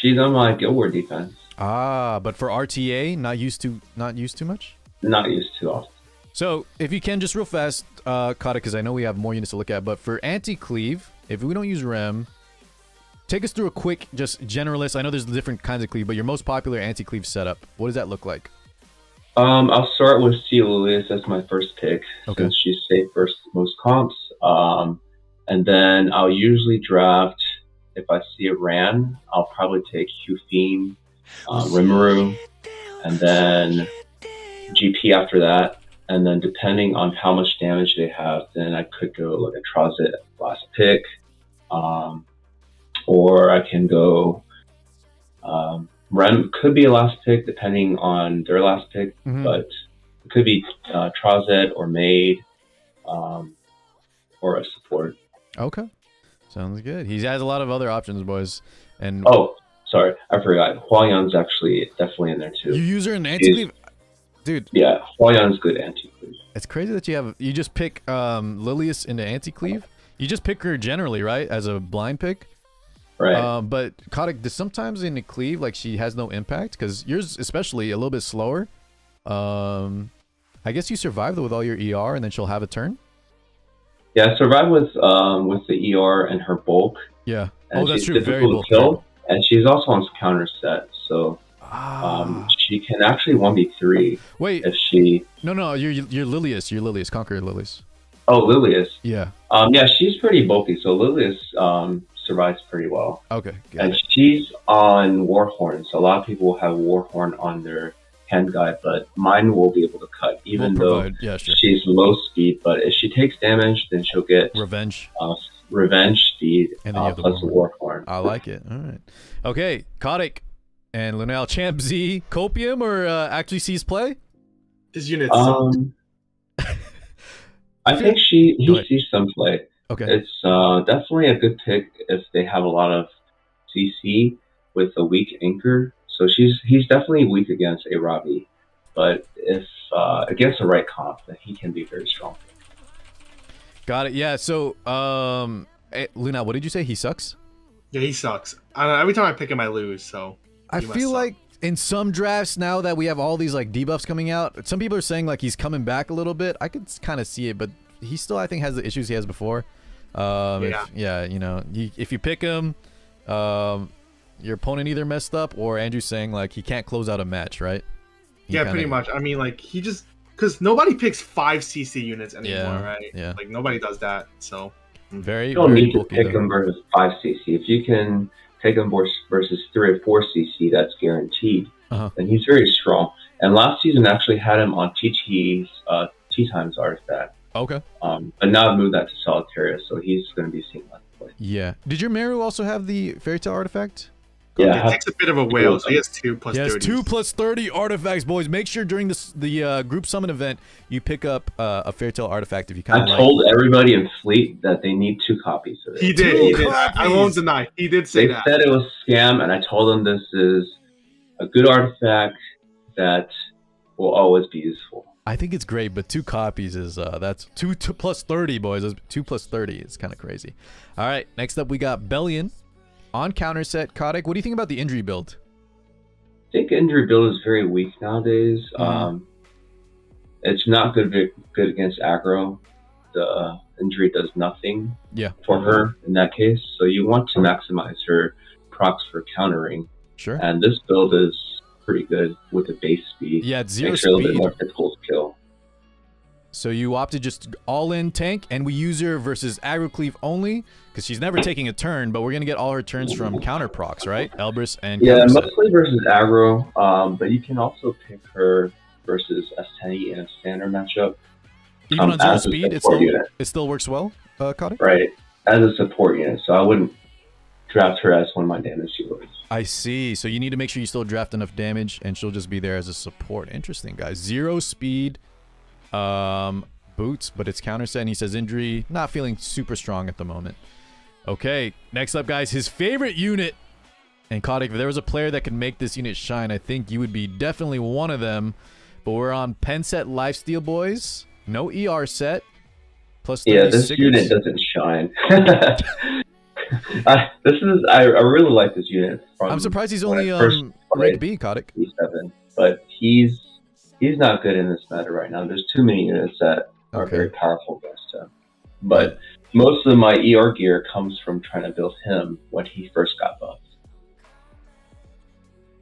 She's on my Guild War defense. Ah, but for RTA, not used too much? Not used too often. So, if you can, just real fast, Kotic, because I know we have more units to look at, but for anti-cleave, if we don't use Rem, take us through a quick, just generalist. I know there's different kinds of cleave, but your most popular anti-cleave setup, what does that look like? I'll start with Ceolilius as my first pick, since she's safe versus most comps. And then I'll usually draft, if I see a Ran, I'll probably take Hufine, Rimuru, and then GP after that. And then depending on how much damage they have, then I could go like a Trazit last pick. Or I can go... Rem could be a last pick depending on their last pick, but it could be Trazit or Maid or a support. Okay. Sounds good. He has a lot of other options, boys. And sorry, I forgot. Huayan's actually definitely in there too. You use her in anti-cleave? Dude. Yeah, Huayan's good anti-cleave. It's crazy that you just pick Lilius into anti-cleave. You just pick her generally, right? As a blind pick. Right. But Kotic, does sometimes in the cleave, like, she has no impact? Because yours, especially, a little bit slower. I guess you survive with all your ER and then she'll have a turn? Yeah, I survive with the ER and her bulk. Yeah. And that's she's true. difficult Very to bulky. kill. And she's also on counter set, so she can actually 1v3. Wait. If she... No, you're Lilius. You're Lilius. Conqueror Lilius. Oh, Lilius. Yeah. Yeah, she's pretty bulky, so Lilius survives pretty well. Okay. And she's on Warhorn, so a lot of people will have Warhorn on their hand guide, but mine will be able to cut, even though she's low speed. But if she takes damage, then she'll get revenge. Revenge speed and then plus the Warhorn. I like it. All right. Okay, Kotic and Lunel, Champ Z, Copium or actually sees play? His unit. I think he sees some play. Okay. It's definitely a good pick if they have a lot of CC with a weak anchor. So he's definitely weak against Irabi, but if against the right comp, then he can be very strong. Got it. Yeah. So, Luna, what did you say? He sucks? Yeah, he sucks. I don't know, every time I pick him, I lose. So I feel like in some drafts now that we have all these like debuffs coming out, some people are saying like he's coming back a little bit. I could kind of see it, but he still, I think, has the issues he has before. Yeah, you know, if you pick him, your opponent either messed up or Andrew's saying like he can't close out a match, right? Yeah, pretty much. I mean, like he just because nobody picks 5 CC units anymore, right? Yeah. Like nobody does that. So you don't need to pick him versus 5 CC. If you can take him versus 3 or 4 CC, that's guaranteed. And he's very strong. And last season actually had him on TT's Tea Times artifact. Okay. But now I've moved that to Solitaria, so he's going to be seeing less play. Yeah. Did your Meru also have the Fairy Tale artifact? Yeah, it takes a bit of a whale, so he has 2 plus 30. Yes, 2 plus 30 artifacts, boys. Make sure during the group summon event you pick up a Fairy Tale artifact if you kind of I told everybody in Fleet that they need 2 copies of it. He did. I won't deny. He did say that. They said it was a scam, and I told them this is a good artifact that will always be useful. I think it's great, but 2 copies is that's 2 plus 30, boys. That's 2 plus 30. It's kind of crazy. All right, next up we got Bellion on counter set. Kotic, what do you think about the injury build? I think injury build is very weak nowadays. It's not good against aggro. The injury does nothing for her in that case. So you want to maximize her procs for countering. Sure. And this build is pretty good with the base speed. Yeah, it's 0 Makes her a little bit speed. more difficult to kill. So you opted just all-in tank, and we use her versus aggro cleave only, because she's never taking a turn, but we're going to get all her turns from counter procs, right? Elbrus and yeah, mostly versus aggro, but you can also pick her versus S10 in a standard matchup. Even on 0 speed, it still works well, Kotic? Right, as a support unit, so I wouldn't draft her as one of my damage dealers. I see. So you need to make sure you still draft enough damage, and she'll just be there as a support. Interesting, guys. 0 speed, boots, but it's counter set, and he says injury, not feeling super strong at the moment. Okay, next up, guys, his favorite unit. And Kotic, if there was a player that could make this unit shine, I think you would be definitely one of them. But we're on pen set lifesteal, boys. No ER set. Plus 30 yeah, this unit doesn't shine. I really like this unit. I'm surprised he's only rank B, Kotic. B7, but he's not good in this meta right now. There's too many units that are very powerful against him. But most of my ER gear comes from trying to build him when he first got buffed.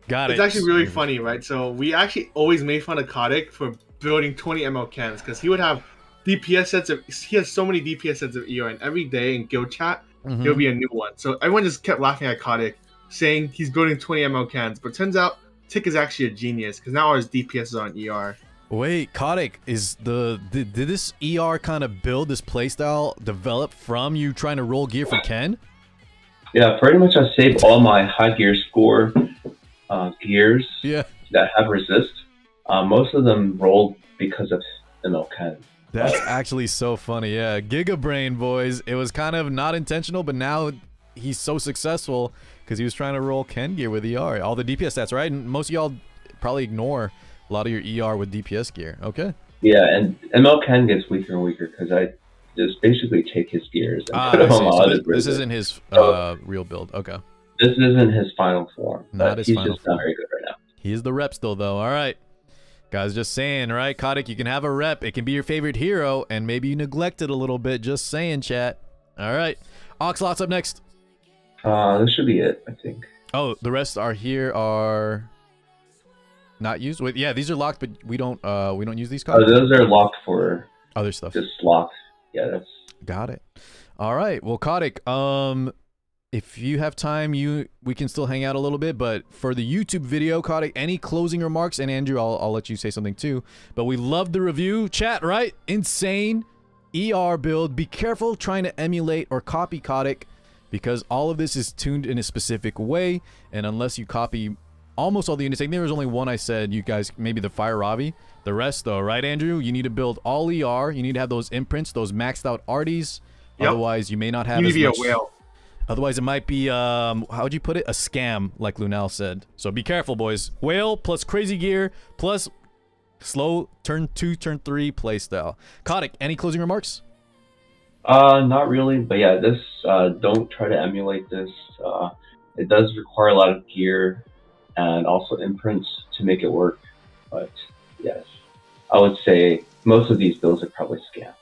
It's actually really funny, right? So we actually always made fun of Kotic for building 20 ML cans because he would have DPS sets of. He has so many DPS sets of ER, and every day in guild chat there'll be a new one. So everyone just kept laughing at Kotic, saying he's building 20 ML cans. But turns out Tick is actually a genius because now his DPS is on ER. Wait, Kotic, did this ER kind of build, this playstyle develop from you trying to roll gear for Ken? Yeah, pretty much I saved all my high gear score gears that have resist. Most of them rolled because of ML Ken. That's actually so funny, yeah. Giga Brain, boys. It was kind of not intentional, but now he's so successful. because he was trying to roll Ken gear with ER. All the DPS stats, right? And most of y'all probably ignore a lot of your ER with DPS gear. Okay. Yeah, and ML Ken gets weaker and weaker because I just basically take his gears and put him on so this isn't his real build. Okay. This isn't his final form. Not his he's final just form. not very good right now. He's the rep still, though. All right. Guys, just saying, right? Kotic, you can have a rep. It can be your favorite hero, and maybe you neglect it a little bit. Just saying, chat. All right. Oxlot's up next. This should be it, I think. Oh, the rest are here are not used. Wait, yeah, these are locked, but we don't use these cards. Oh, those are locked for other stuff. Just locked. Yeah, that's got it. All right. Well, Kotic, if you have time, we can still hang out a little bit, but for the YouTube video, Kotic, any closing remarks? And Andrew, I'll let you say something too. But we love the review. Chat, right? Insane ER build. Be careful trying to emulate or copy Kotic, because all of this is tuned in a specific way, and unless you copy almost all the units, I think there was only one I said, you guys, maybe the Fireravi. The rest though, right, Andrew? You need to build all ER. You need to have those imprints, those maxed out arties. Yep. Otherwise, you may not have as much. A whale. Otherwise, it might be, how would you put it? A scam, like Lunal said. So be careful, boys. Whale plus crazy gear plus slow turn 2, turn 3 playstyle. Kotic, any closing remarks? Not really, but yeah, this, don't try to emulate this. It does require a lot of gear and also imprints to make it work. But yes, I would say most of these builds are probably scam.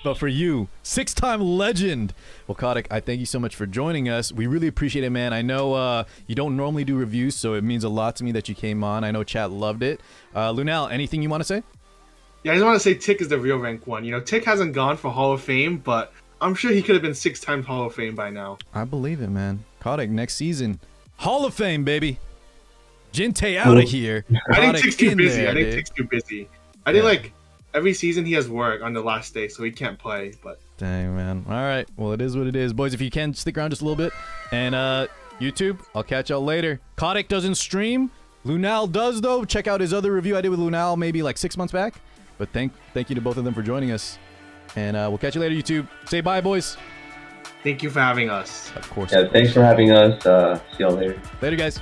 But for you, 6-time legend. Well, Kotic, I thank you so much for joining us. We really appreciate it, man. I know you don't normally do reviews, so it means a lot to me that you came on. I know chat loved it. Lunal, anything you want to say? Yeah, I just want to say Tick is the real rank 1. You know, Tick hasn't gone for Hall of Fame, but I'm sure he could have been 6 times Hall of Fame by now. I believe it, man. Kotic, next season, Hall of Fame, baby. Jinte out of here. I think Tick's too busy. I think, like, every season he has work on the last day, so he can't play. But dang, man. All right. Well, it is what it is. Boys, if you can, stick around just a little bit. And YouTube, I'll catch y'all later. Kotic doesn't stream. Lunal does, though. Check out his other review I did with Lunal maybe like 6 months back. But thank you to both of them for joining us. And we'll catch you later, YouTube. Say bye, boys. Thank you for having us. Of course. Yeah, thanks for having us. See y'all later. Later, guys.